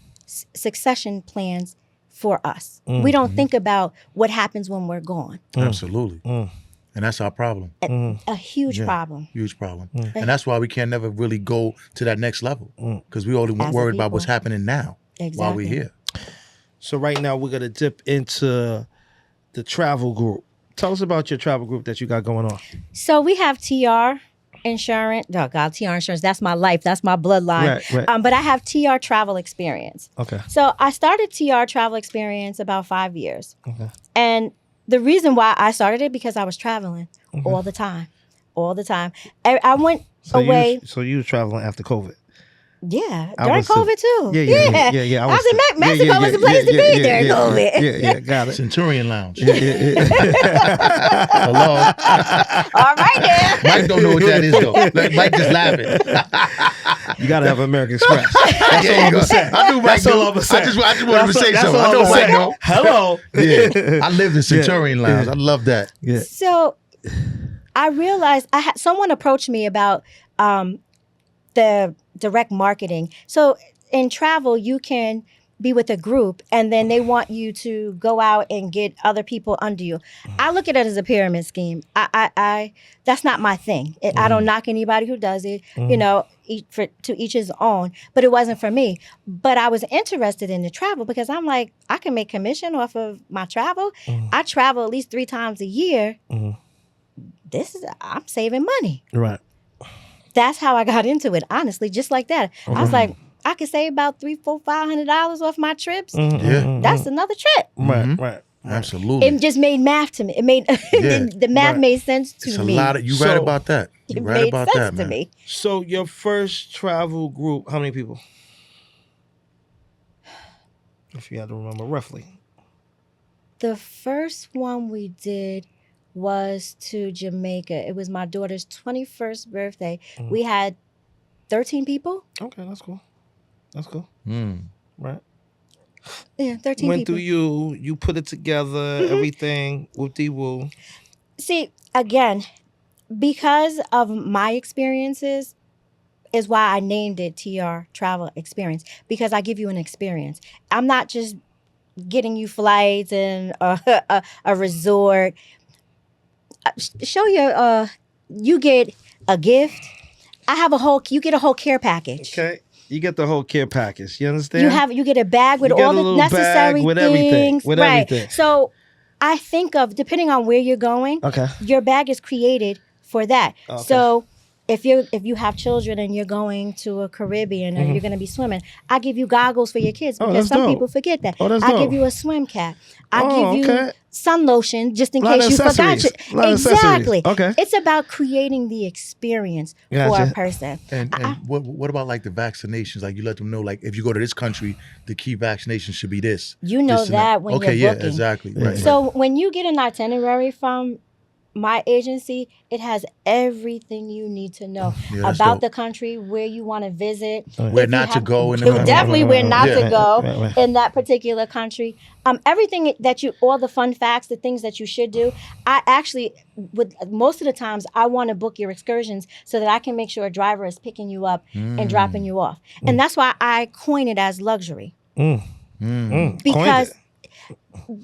S3: succession plans for us. We don't think about what happens when we're gone.
S2: Absolutely. And that's our problem.
S3: A huge problem.
S2: Huge problem. And that's why we can never really go to that next level because we only
S3: As a
S2: worried about what's
S3: people.
S2: happening now while we're
S3: Exactly.
S2: here.
S1: So right now we're gonna dip into the travel group. Tell us about your travel group that you got going on.
S3: So we have TR Insurance. Oh God, TR Insurance. That's my life. That's my bloodline.
S1: Right.
S3: But I have TR Travel Experience.
S1: Okay.
S3: So I started TR Travel Experience about 5 years.
S1: Okay.
S3: And the reason why I started it because I was traveling all the time. I went away.
S1: So you was traveling after COVID.
S3: Yeah,
S1: I
S3: during
S1: was too.
S3: COVID too.
S1: Yeah.
S3: I was in Mexico was the place to be during COVID.
S1: Yeah, got it.
S2: Centurion Lounge.
S1: Yeah.
S2: Hello.
S3: All right then.
S2: Mike don't know what that is though. Like, Mike just laughing.
S1: You gotta have American Express. That's all I'm gonna say.
S2: I knew Mike
S1: That's all
S2: knew.
S1: I'm gonna say.
S2: I just wanted to say
S1: That's
S2: something.
S1: all
S2: I know
S1: I'm gonna
S2: Mike
S1: say.
S2: know.
S1: Hello.
S2: Yeah. I lived in Centurion Lounge. I love that.
S1: Yeah.
S3: So I realized someone approached me about the direct marketing. So in travel, you can be with a group and then they want you to go out and get other people under you. I look at it as a pyramid scheme. I that's not my thing. I don't knock anybody who does it, to each his own, but it wasn't for me. But I was interested in the travel because I'm like, I can make commission off of my travel. I travel at least 3 times a year. I'm saving money.
S1: Right.
S3: That's how I got into it, honestly, just like that. I was like, I could save about $300, $400, $500 off my trips.
S2: Yeah.
S3: That's another trip.
S1: Right.
S2: Absolutely.
S3: It just made math to me. It made the math made sense to
S2: It's a
S3: me.
S2: lot of you
S1: So-
S2: right about that. You
S3: It
S2: right
S3: made
S2: about
S3: sense
S2: that,
S3: to
S2: man.
S3: me.
S1: So your first travel group, how many people? If you had to remember roughly.
S3: The first one we did was to Jamaica. It was my daughter's 21st birthday. We had 13 people.
S1: Okay, that's cool. That's cool. Right.
S3: Yeah, 13
S1: Went
S3: people.
S1: through you put it together, everything, whoop-de-woo.
S3: See, again, because of my experiences is why I named it TR Travel Experience, because I give you an experience. I'm not just getting you flights and a resort. Show you get a gift. You get a whole care package.
S1: Okay. You get the whole care package. You understand?
S3: You get a bag with
S1: You get
S3: all
S1: a
S3: the
S1: little
S3: necessary
S1: bag with
S3: things.
S1: everything, with
S3: right.
S1: everything.
S3: So I think of, depending on where you're going,
S1: Okay.
S3: your bag is created for that.
S1: Okay.
S3: So if you have children and you're going to a Caribbean or you're going to be swimming, I give you goggles for your kids because
S1: that's
S3: some
S1: dope.
S3: people forget that.
S1: Oh, that's
S3: I
S1: dope.
S3: give you a swim cap. I
S1: Oh,
S3: give you
S1: okay.
S3: sun lotion just in
S1: Lot
S3: case
S1: of
S3: you forgot.
S1: accessories. Lot of
S3: Exactly.
S1: accessories. Okay.
S3: It's about creating the experience for
S1: Gotcha.
S3: a person.
S2: And what about like the vaccinations? Like you let them know, like if you go to this country, the key vaccination should be this.
S3: You know
S2: this and
S3: that when
S2: okay,
S3: you're
S2: yeah,
S3: booking.
S2: exactly. Right.
S3: So when you get an itinerary from my agency, it has everything you need to know
S2: Yeah, that's
S3: about
S2: dope.
S3: the country, where you want to visit,
S2: Where
S3: if you
S2: not to
S3: have-
S2: go in the country.
S3: definitely where not
S2: Yeah.
S3: to go
S1: Right.
S3: in that particular country. Everything that all the fun facts, the things that you should do. I actually, with most of the times, I want to book your excursions so that I can make sure a driver is picking you up and dropping you off, and that's why I coin it as luxury
S1: Coined
S3: because.
S1: it.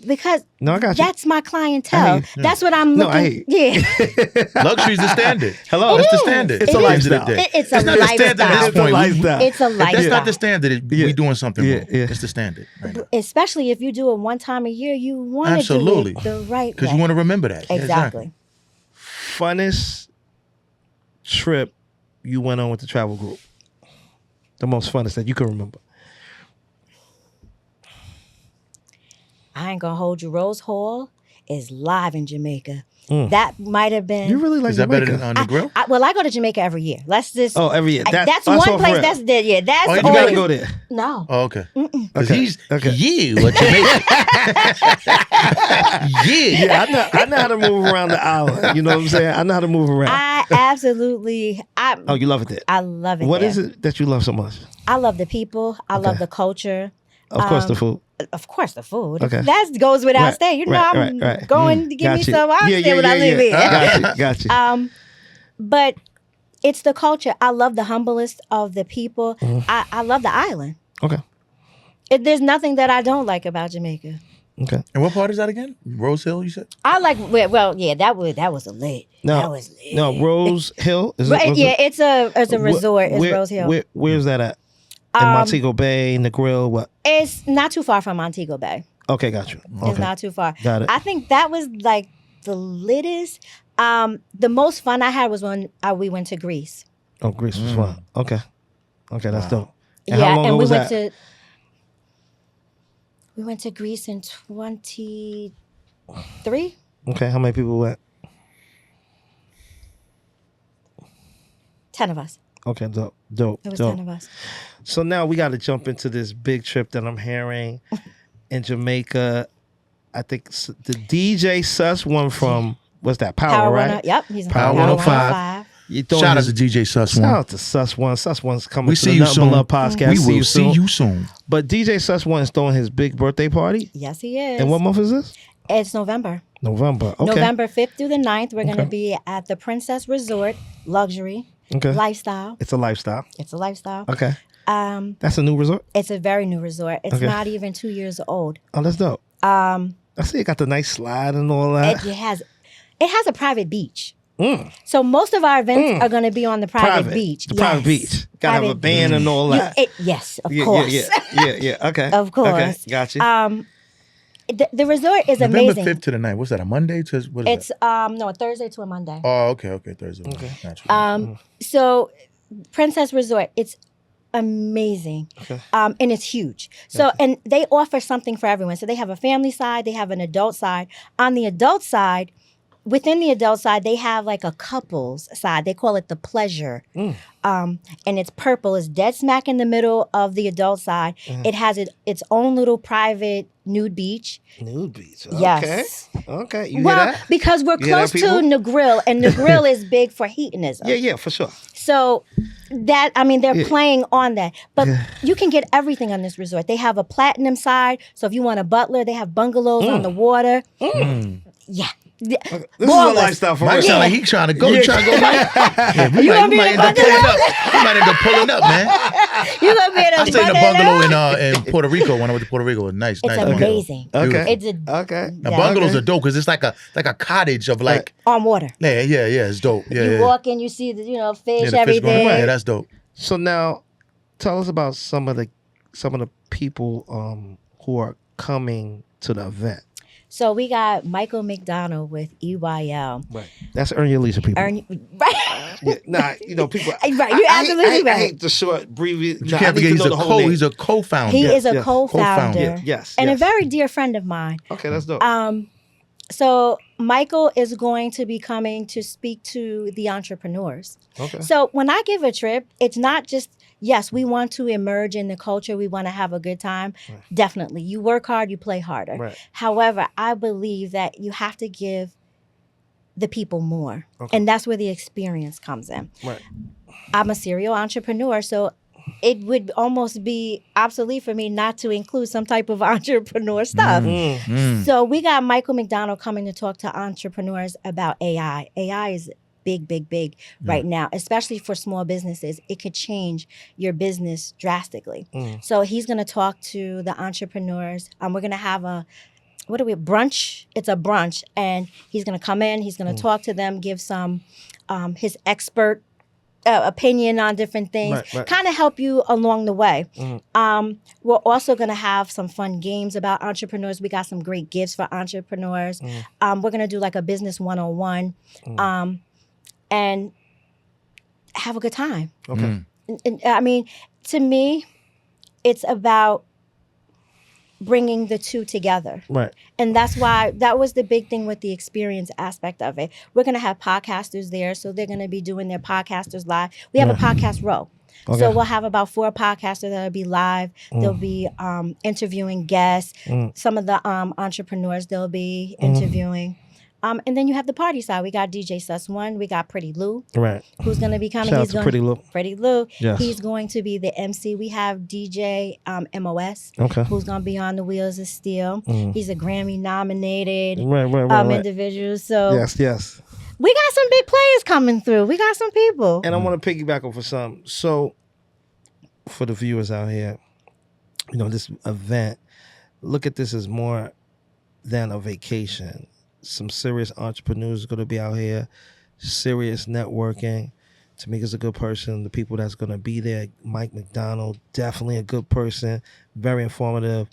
S3: Because
S1: No, I got you.
S3: that's my
S1: I
S3: clientele.
S1: hear
S3: That's what I'm
S1: No, I
S3: looking.
S1: hear
S3: Yeah,
S2: Luxury's the standard.
S1: Hello?
S2: That's the
S3: is.
S2: standard.
S1: It's a
S2: At the end of the
S1: lifestyle.
S2: day.
S3: It's a
S2: not the standard at
S3: lifestyle.
S2: this point.
S1: lifestyle.
S3: It's a
S2: If that's
S3: lifestyle.
S2: not the standard, we doing something
S1: Yeah,
S2: wrong.
S1: yeah.
S2: It's the standard right now.
S3: Especially if you do it one time a year, you want to do
S2: Absolutely.
S3: it the right way.
S2: Because you want to remember that. Yeah,
S3: Exactly.
S1: Funnest trip you went on with the travel group? The most funnest that you can remember?
S3: I ain't gonna hold you. Rose Hall is live in Jamaica. That might have been.
S1: You really like
S2: Is that
S1: Jamaica?
S2: better than on the grill?
S3: Well, I go to Jamaica every year. Let's just.
S1: Oh, every year.
S3: That's
S1: all
S3: one
S1: for
S3: place.
S1: real.
S3: That's yeah. That's
S2: Oh, you
S1: You
S3: always,
S1: gotta go there.
S3: No.
S2: Oh, okay. Because
S1: Okay,
S2: he's
S1: okay.
S2: you a Jamaican. Yeah.
S1: Yeah, I know how to move around the island. You know what I'm saying? I know how to move around.
S3: I absolutely.
S1: Oh, you love it there.
S3: I love it.
S1: What
S3: there.
S1: is it that you love so much?
S3: I love the people. I love
S1: Okay.
S3: the culture.
S1: Of course, the food.
S3: Of course, the food.
S1: Okay.
S3: That goes without
S1: Right,
S3: saying. You know,
S1: right,
S3: I'm
S1: right.
S3: going to give me
S1: Got you.
S3: some. I'll
S1: Yeah,
S3: stay
S1: yeah,
S3: when I
S1: yeah,
S3: leave
S1: yeah.
S3: here.
S1: Got you.
S3: But it's the culture. I love the humblest of the people. I love the island.
S1: Okay.
S3: There's nothing that I don't like about Jamaica.
S1: Okay.
S2: And what part is that again? Rose Hill, you said?
S3: I like. Well, yeah, that was a lit.
S1: No,
S3: That was lit.
S1: no, Rose Hill? Is
S3: Right,
S1: was
S3: yeah, it's a resort. It's Rose Hill.
S1: Where's that at? In Montego Bay, in the grill, what?
S3: It's not too far from Montego Bay.
S1: Okay, got you.
S3: It's
S1: Okay.
S3: not too far.
S1: Got it.
S3: I think that was like the littest. The most fun I had was when we went to Greece.
S1: Oh, Greece was fun. Okay. Okay, that's dope. And
S3: yeah,
S1: how long
S3: and
S1: ago
S3: we
S1: was
S3: went
S1: that?
S3: to Greece in 23.
S1: Okay, how many people went?
S3: 10 of us.
S1: Okay, dope.
S3: It was 10 of us.
S1: So now we got to jump into this big trip that I'm hearing in Jamaica. I think the DJ Sus one from, what's that, Power, right?
S3: 100. Yep, he's in
S2: Power
S3: Power
S2: 105.
S1: You throwing
S2: Shout out
S1: his-
S2: to DJ Sus
S1: Shout
S2: One.
S1: out to Sus One. Sus One's coming
S2: We
S1: to
S2: see
S1: the
S2: you
S1: Nothing But
S2: soon.
S1: Love podcast.
S2: We will see you soon.
S1: But DJ Sus One is throwing his big birthday party.
S3: Yes, he is.
S1: And what month is this?
S3: It's November.
S1: November. Okay.
S3: November 5th through the 9th. We're going to
S1: Okay.
S3: be at the Princess Resort, luxury,
S1: Okay.
S3: lifestyle.
S1: It's a lifestyle.
S3: It's a lifestyle.
S1: Okay. That's a new resort?
S3: It's a very new resort. It's
S1: Okay.
S3: not even 2 years old.
S1: Oh, that's dope. I see it got the nice slide and all that.
S3: It has a private beach. So most of our events are going to be on the private beach.
S1: The private beach. Got to have a
S3: Private-
S1: band and all that.
S3: Yes, of
S1: Yeah,
S3: course.
S1: Yeah. Okay.
S3: Of course.
S1: Okay. Got you.
S3: The resort is
S2: November
S3: amazing.
S2: 5th to the 9th. What's that, a Monday? To, what is
S3: It's no, a Thursday to a Monday.
S2: that? Oh, okay, Thursday. Okay. Gotcha.
S3: So Princess Resort, it's amazing.
S1: Okay.
S3: And it's huge. So and they offer something for everyone. So they have a family side, they have an adult side. On the adult side, within the adult side, they have like a couples side. They call it the pleasure. And it's purple. It's dead smack in the middle of the adult side. It has its own little private nude beach.
S1: Nude beach. Okay.
S3: Yes.
S1: Okay. You
S3: Well,
S1: hear that?
S3: because we're
S1: You hear that,
S3: close to
S1: people?
S3: Negril, and Negril is big for hedonism.
S1: Yeah, for sure.
S3: So that, I mean, they're
S1: Yeah.
S3: playing on that. But you can get everything on this resort. They have a platinum side. So if you want a butler, they have bungalows on the water. Yeah.
S1: This is a
S3: Ballers.
S1: lifestyle for
S2: Mike
S1: real.
S2: sound like he trying to go.
S1: Yeah.
S2: You trying to go, Mike? Yeah, we
S3: You
S2: might,
S3: gonna be
S2: we
S3: in
S2: might
S3: the
S2: end up pulling up. We might end up pulling up, man.
S3: You're going to be in a
S2: I stayed in a bungalow in Puerto Rico when I went to Puerto Rico. It was nice.
S3: It's
S2: nice bungalow.
S3: amazing.
S1: Okay.
S3: It's
S1: Okay.
S2: The
S3: Yeah.
S2: bungalows
S1: Okay.
S2: are dope because it's like a cottage of like,
S3: on water.
S2: yeah, it's dope. Yeah,
S3: You
S2: yeah.
S3: walk in, you see the, fish,
S2: Yeah, the fish
S3: everything.
S2: going- Yeah, that's dope.
S1: So now, tell us about some of the people who are coming to the event.
S3: So we got Michael McDonald with EYL.
S1: Right. That's Earn Your Leisure people.
S3: Right.
S1: Yeah, people.
S3: Right, you're absolutely
S1: I
S3: right.
S1: hate the short abbreviation.
S2: But you can't forget he's a co-founder.
S3: He is a
S1: yes.
S3: co-founder.
S2: Co-founder.
S1: Yes.
S3: And
S1: yes.
S3: a very dear friend of mine.
S1: Okay, that's dope.
S3: So Michael is going to be coming to speak to the entrepreneurs.
S1: Okay.
S3: So when I give a trip, it's not just, yes, we want to emerge in the culture. We want to have a good time.
S1: Right.
S3: Definitely. You work hard, you play harder.
S1: Right.
S3: However, I believe that you have to give the people more.
S1: Okay.
S3: And that's where the experience comes in.
S1: Right.
S3: I'm a serial entrepreneur, so it would almost be obsolete for me not to include some type of entrepreneur stuff. So we got Michael McDonald coming to talk to entrepreneurs about AI. AI is big right now, especially for small businesses. It could change your business drastically. So he's going to talk to the entrepreneurs. We're going to have what are we, brunch? It's a brunch. And he's going to come in, he's going to talk to them, give some his expert opinion on different things,
S1: Right.
S3: kind of help you along the way. We're also going to have some fun games about entrepreneurs. We got some great gifts for entrepreneurs. We're going to do like a business 101 and have a good time.
S1: Okay.
S3: And, I mean, to me, it's about bringing the two together.
S1: Right.
S3: And that's why that was the big thing with the experience aspect of it. We're going to have podcasters there. So they're going to be doing their podcasters live. We have a podcast row.
S1: Okay.
S3: So we'll have about 4 podcasters that'll be live. They'll be interviewing guests. Some of the entrepreneurs they'll be interviewing. And then you have the party side. We got DJ Sus1. We got Pretty Lou,
S1: Right.
S3: who's going to be coming.
S1: Shout out
S3: He's
S1: to
S3: going,
S1: Pretty Lou.
S3: Pretty Lou.
S1: Yes.
S3: He's going to be the MC. We have DJ MOS,
S1: Okay.
S3: who's going to be on the Wheels of Steel. He's a Grammy nominated
S1: Right.
S3: individual. So
S1: Yes.
S3: we got some big players coming through. We got some people.
S1: And I want to piggyback off of something. So, for the viewers out here, you know, this event, look at this as more than a vacation. Some serious entrepreneurs are going to be out here, serious networking. Tamika's a good person. The people that's going to be there, Mike McDonald, definitely a good person, very informative.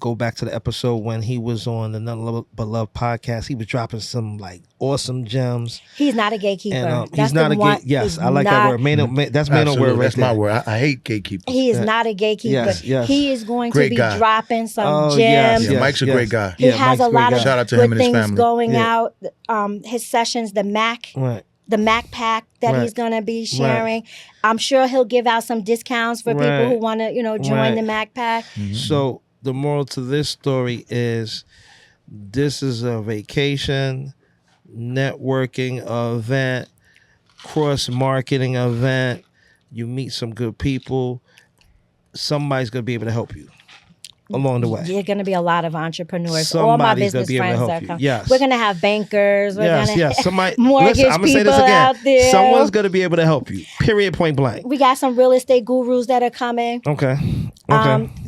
S1: Go back to the episode when he was on the NuttinButLuv podcast. He was dropping some like awesome gems.
S3: He's not a gatekeeper.
S1: And he's not a gatekeeper. Yes, I like that word. That's Maino word right
S2: That's
S1: there.
S2: my word. I hate gatekeepers.
S3: He is not a gatekeeper.
S1: Yes.
S3: He is going
S2: Great
S3: to be
S2: guy.
S3: dropping some gems.
S1: yes,
S2: Yeah, Mike's a great guy.
S3: He
S1: Yeah,
S3: has
S1: Mike's
S3: a
S1: a great
S3: lot
S1: guy.
S3: of
S2: Shout out to
S3: good
S2: him and his
S3: things
S2: family.
S3: going
S1: Yeah.
S3: out. His sessions, the Mac
S1: Right.
S3: pack that
S1: Right.
S3: he's going to be sharing. I'm sure he'll give out some discounts for people who want to, join
S1: Right.
S3: the Mac pack.
S1: So the moral to this story is this is a vacation, networking event, cross-marketing event. You meet some good people. Somebody's going to be able to help you along the way.
S3: There are going to be a lot of entrepreneurs. All my
S1: Somebody's gonna
S3: business
S1: be able to
S3: friends
S1: help
S3: that
S1: you.
S3: come.
S1: Yes.
S3: We're going to have bankers. We're going to
S1: Yes. Somebody,
S3: mortgage
S1: listen, I'm gonna say
S3: people
S1: this again.
S3: out there.
S1: Someone's going to be able to help you. Period. Point blank.
S3: We got some real estate gurus that are coming.
S1: Okay.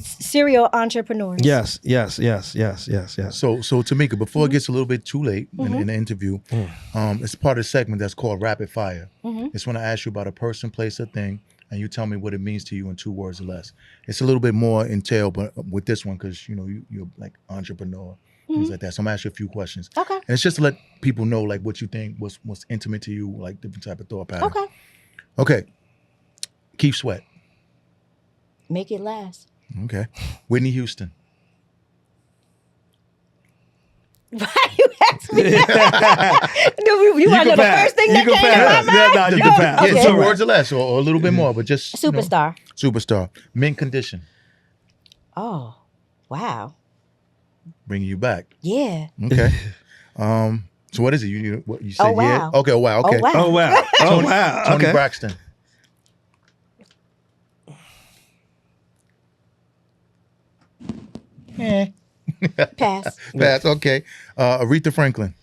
S3: Serial entrepreneurs.
S1: Yes.
S2: So Tamika, before it gets a little bit too late in the interview, it's part of the segment that's called Rapid Fire. It's when I ask you about a person, place, or thing, and you tell me what it means to you in 2 words or less. It's a little bit more entailed, but with this one, because you're like entrepreneur, things like that. So I'm gonna ask you a few questions.
S3: Okay.
S2: And it's just to let people know like what you think was intimate to you, like different type of thought pattern. Okay. Keith Sweat.
S3: Make it last.
S2: Okay. Whitney Houston.
S3: Why you ask me that? No, you want to know the first thing that came to my mind?
S1: No, you can pass.
S3: Okay.
S2: Yeah, 2 words or less, or a little bit more, but just
S3: Superstar.
S2: Superstar. Mint condition.
S3: Oh, wow.
S2: Bringing you back.
S3: Yeah.
S2: Okay. So what is it? What you said?
S3: Oh, wow.
S2: Yeah. Okay. Oh, wow. Okay.
S3: Oh, wow.
S1: Oh, wow. Oh, wow.
S2: Tony
S1: Okay.
S2: Braxton.
S3: Pass.
S2: Pass. Okay. Aretha Franklin.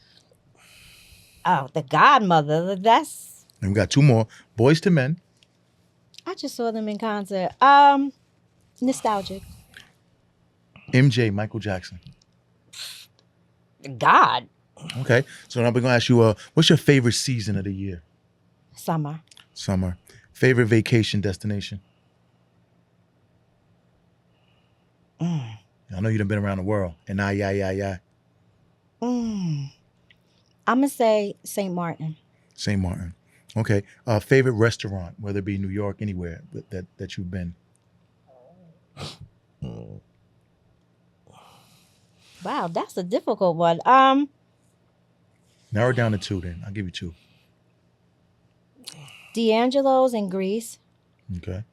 S3: Oh, the godmother. That's.
S2: And we got 2 more. Boys to Men.
S3: I just saw them in concert. Nostalgic.
S2: MJ. Michael Jackson.
S3: God.
S2: Okay. So now we're gonna ask you, what's your favorite season of the year?
S3: Summer.
S2: Summer. Favorite vacation destination? I know you've been around the world. And yeah.
S3: I'm going to say St. Martin.
S2: St. Martin. Okay. Favorite restaurant, whether it be New York, anywhere that you've been.
S3: Wow, that's a difficult one.
S2: Narrow it down to 2 then. I'll give you 2.
S3: D'Angelo's in Greece.
S2: Okay.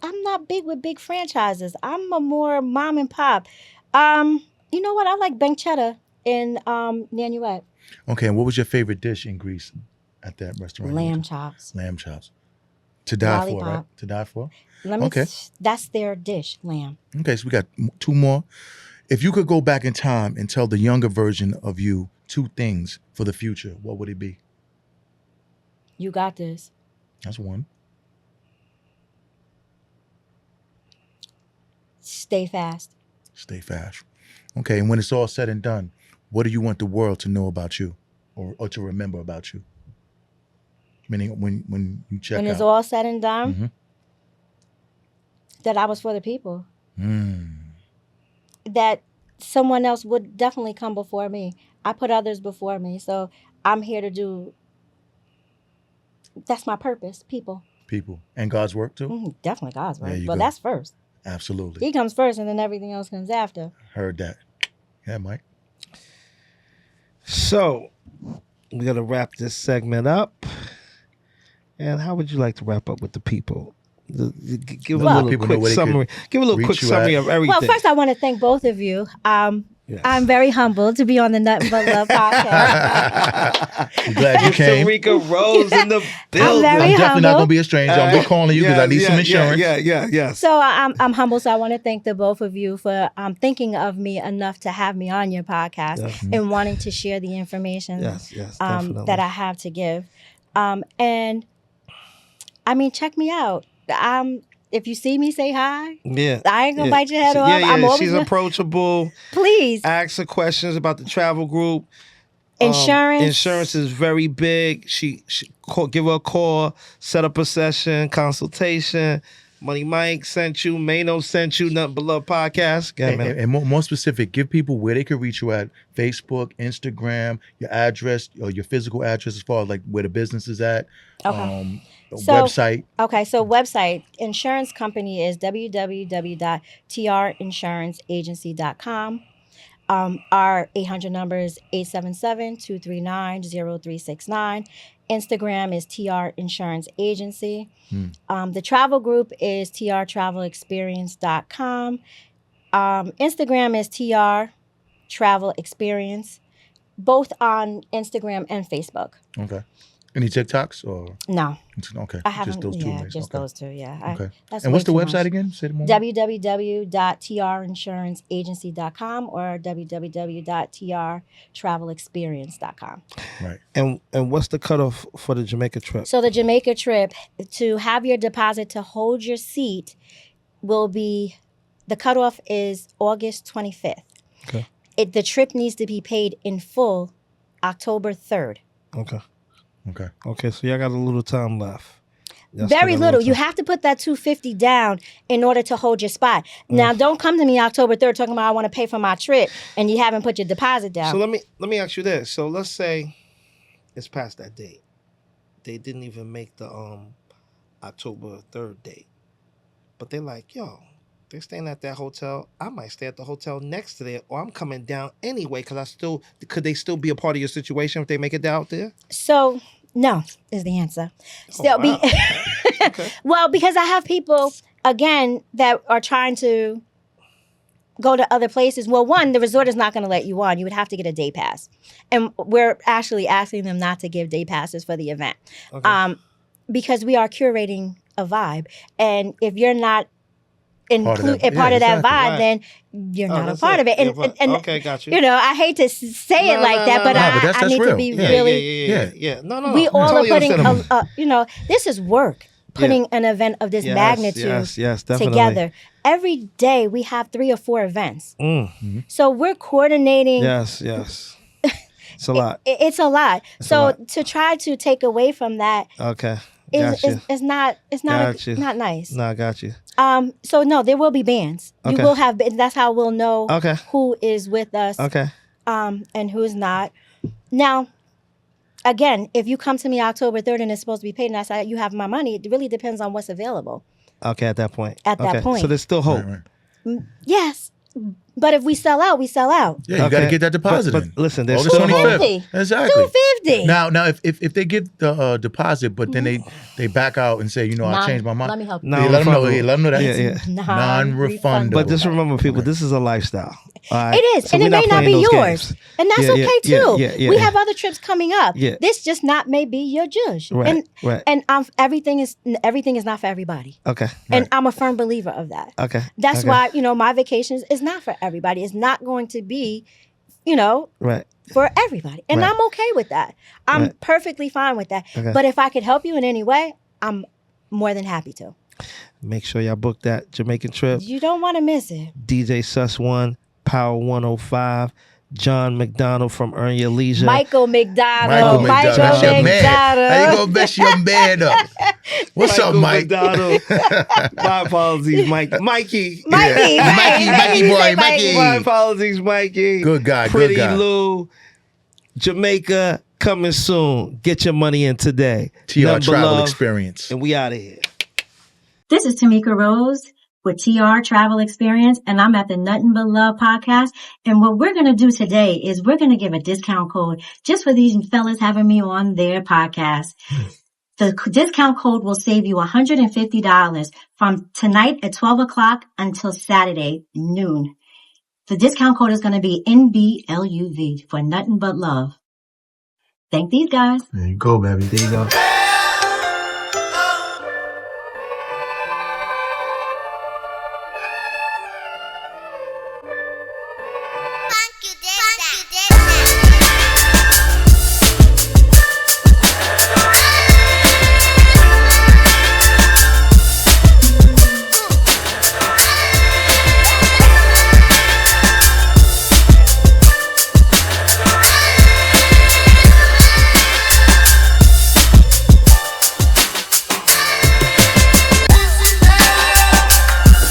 S3: I'm not big with big franchises. I'm a more mom and pop. You know what? I like Banchetta in Nanuet.
S2: Okay, and what was your favorite dish in Greece at that restaurant?
S3: Lamb chops.
S2: Lamb chops. To die for, right?
S3: Lollipop.
S2: To die for?
S3: Okay. That's their dish, lamb.
S2: Okay, so we got 2 more. If you could go back in time and tell the younger version of you 2 things for the future, what would it be?
S3: You got this.
S2: That's one.
S3: Stay fast.
S2: Stay fast. Okay, and when it's all said and done, what do you want the world to know about you or to remember about you? Meaning when you check
S3: When
S2: out.
S3: it's all said and done,
S2: Mhm.
S3: that I was for the people.
S2: Mm.
S3: That someone else would definitely come before me. I put others before me. So I'm here to do, that's my purpose, people.
S2: People. And God's work too?
S3: Definitely God's
S2: There
S3: work.
S2: you
S3: But
S2: go.
S3: that's first.
S2: Absolutely.
S3: He comes first and then everything else comes after.
S2: Heard that. Yeah, Mike.
S1: So we're gonna wrap this segment up. And how would you like to wrap up with the people? Give a
S2: Well,
S1: little
S2: people know
S1: quick
S2: where they
S1: summary.
S2: could
S1: Give a little
S2: reach
S1: quick
S2: you
S1: summary
S2: at.
S1: of everything.
S3: Well, first I want to thank both of you.
S1: Yes.
S3: I'm very humbled to be on the Nothing But Love podcast.
S2: I'm glad you came.
S1: Tamika Rose in the building.
S3: very
S2: I'm definitely not
S3: humble.
S2: going to be a stranger. I'm calling you because I need some insurance.
S1: Yeah.
S3: So I'm humble. So I want to thank the both of you for thinking of me enough to have me on your podcast
S1: Yes.
S3: and wanting to share the information
S1: Yes, definitely.
S3: that I have to give. And I mean, check me out. If you see me, say hi.
S1: Yeah.
S3: I ain't gonna bite your head off.
S1: Yeah,
S3: I'm always
S1: she's approachable.
S3: Please.
S1: Ask her questions about the travel group.
S3: Insurance.
S1: Insurance is very big. She give her a call, set up a session, consultation. Money Mike sent you, Mainovent sent you, Nothing But Love podcast. Go ahead, man.
S2: And more specific, give people where they can reach you at: Facebook, Instagram, your address, or your physical address as far as like where the business is at.
S3: Okay.
S2: Website.
S3: Okay, so website, insurance company is www.trinsuranceenagency.com. Our 800 number is 877-239-0369. Instagram is TR Insurance Agency. The travel group is trtravelexperience.com. Instagram is TR Travel Experience, both on Instagram and Facebook.
S2: Okay. Any TikToks or
S3: No,
S2: okay?
S3: I haven't.
S2: Just those two ways.
S3: Just
S2: Okay.
S3: those two. Yeah.
S2: Okay.
S3: That's
S2: And what's the
S3: way too
S2: website
S3: much.
S2: again? Say it more.
S3: www.trinsuranceenagency.com or www.trtravelexperience.com.
S2: Right.
S1: And what's the cutoff for the Jamaica trip?
S3: So the Jamaica trip, to have your deposit to hold your seat, will be, the cutoff is August 25th.
S1: Okay.
S3: The trip needs to be paid in full October 3rd.
S1: Okay.
S2: Okay.
S1: So y'all got a little time left. Y'all
S3: Very
S1: still got a
S3: little. You
S1: time.
S3: have to put that $250 down in order to hold your spot. Now, don't come to me October 3rd talking about I want to pay for my trip and you haven't put your deposit down.
S1: So let me ask you this. So let's say it's past that date. They didn't even make the October 3rd date. But they're like, yo, they're staying at that hotel. I might stay at the hotel next to there, or I'm coming down anyway because could they still be a part of your situation if they make it down there?
S3: So, no, is the answer.
S1: Oh, wow. Okay.
S3: Well, because I have people, again, that are trying to go to other places. Well, one, the resort is not going to let you on. You would have to get a day pass. And we're actually asking them not to give day passes for the event.
S1: Okay.
S3: Because we are curating a vibe. And if you're not part of that
S2: exactly.
S3: vibe,
S1: Right.
S3: then you're not a
S1: that's
S3: part of it.
S1: Yeah,
S3: And
S1: okay, got you.
S3: you know, I hate to say it like that, but
S2: no, but
S3: I
S2: that's
S3: need
S2: real.
S3: to be
S2: Yeah.
S3: really.
S1: Yeah. No.
S3: We all
S1: Totally
S3: are putting,
S1: understandable.
S3: this is work. Putting an event of this magnitude
S1: yes, definitely.
S3: together. Every day we have 3 or 4 events. So we're coordinating.
S1: Yes. It's a lot.
S3: It's a lot.
S1: It's a
S3: So
S1: lot.
S3: to try to take away from that
S1: Okay.
S3: is not
S1: Got you.
S3: not nice.
S1: No, I got you.
S3: So no, there will be bands. You
S1: Okay.
S3: will have. That's how we'll know
S1: Okay.
S3: who is with us.
S1: Okay.
S3: And who is not. Now, again, if you come to me October 3rd and it's supposed to be paid, and I say you have my money, it really depends on what's available.
S1: Okay, at that point.
S3: At that
S1: Okay.
S3: point.
S1: So there's still hope.
S2: Right.
S3: Yes, but if we sell out, we sell out.
S2: Yeah, you got to get that deposit
S1: But
S2: in.
S1: listen, there's
S2: August
S1: still hope.
S2: 25th. Exactly.
S3: $250.
S2: Now, if they get the deposit, but then they back out and say, I changed my mind.
S3: Let me help you.
S2: Yeah, let them know.
S1: Non-refundable.
S2: Let them know that.
S1: Yeah.
S2: Non-refundable.
S1: But just remember, people, this is a lifestyle. All right?
S3: It is,
S1: So
S3: and
S1: we're
S3: it may not be
S1: playing those
S3: yours,
S1: games.
S3: and that's
S1: Yeah,
S3: okay too.
S1: yeah.
S3: We have other trips coming up.
S1: Yeah.
S3: This just not may be your judge,
S1: Right, right.
S3: and everything is not for everybody,
S1: Okay.
S3: and I'm a firm believer of that.
S1: Okay.
S3: That's
S1: okay.
S3: why my vacations is not for everybody. It's not going to be
S1: Right.
S3: for everybody. And
S1: Right.
S3: I'm okay with that. I'm
S1: Right.
S3: perfectly fine with that.
S1: Okay.
S3: But if I could help you in any way, I'm more than happy to.
S1: Make sure y'all book that Jamaican trip.
S3: You don't want to miss it.
S1: DJ Sus One, Power 105, John McDonald from Earn Your Leisure.
S3: Michael McDonald.
S2: That's your man. How you gonna mess your man up? What's
S1: Michael
S2: up, Mike?
S1: McDonald. My apologies, Mikey.
S3: Mikey,
S2: Mikey boy, Mikey.
S1: My apologies, Mikey.
S2: Good guy,
S1: Pretty
S2: good guy.
S1: Lou, Jamaica, coming soon. Get your money in today.
S2: TR Travel
S1: NuttinButLuv,
S2: Experience.
S1: and we out of here.
S3: This is Tamika Rose with TR Travel Experience, and I'm at the Nothing But Love podcast. And what we're going to do today is we're going to give a discount code just for these fellas having me on their podcast. The discount code will save you $150 from tonight at 12 o'clock until Saturday noon. The discount code is going to be NBLUV for Nothing But Love. Thank these guys.
S2: There you go, baby.
S1: There you go.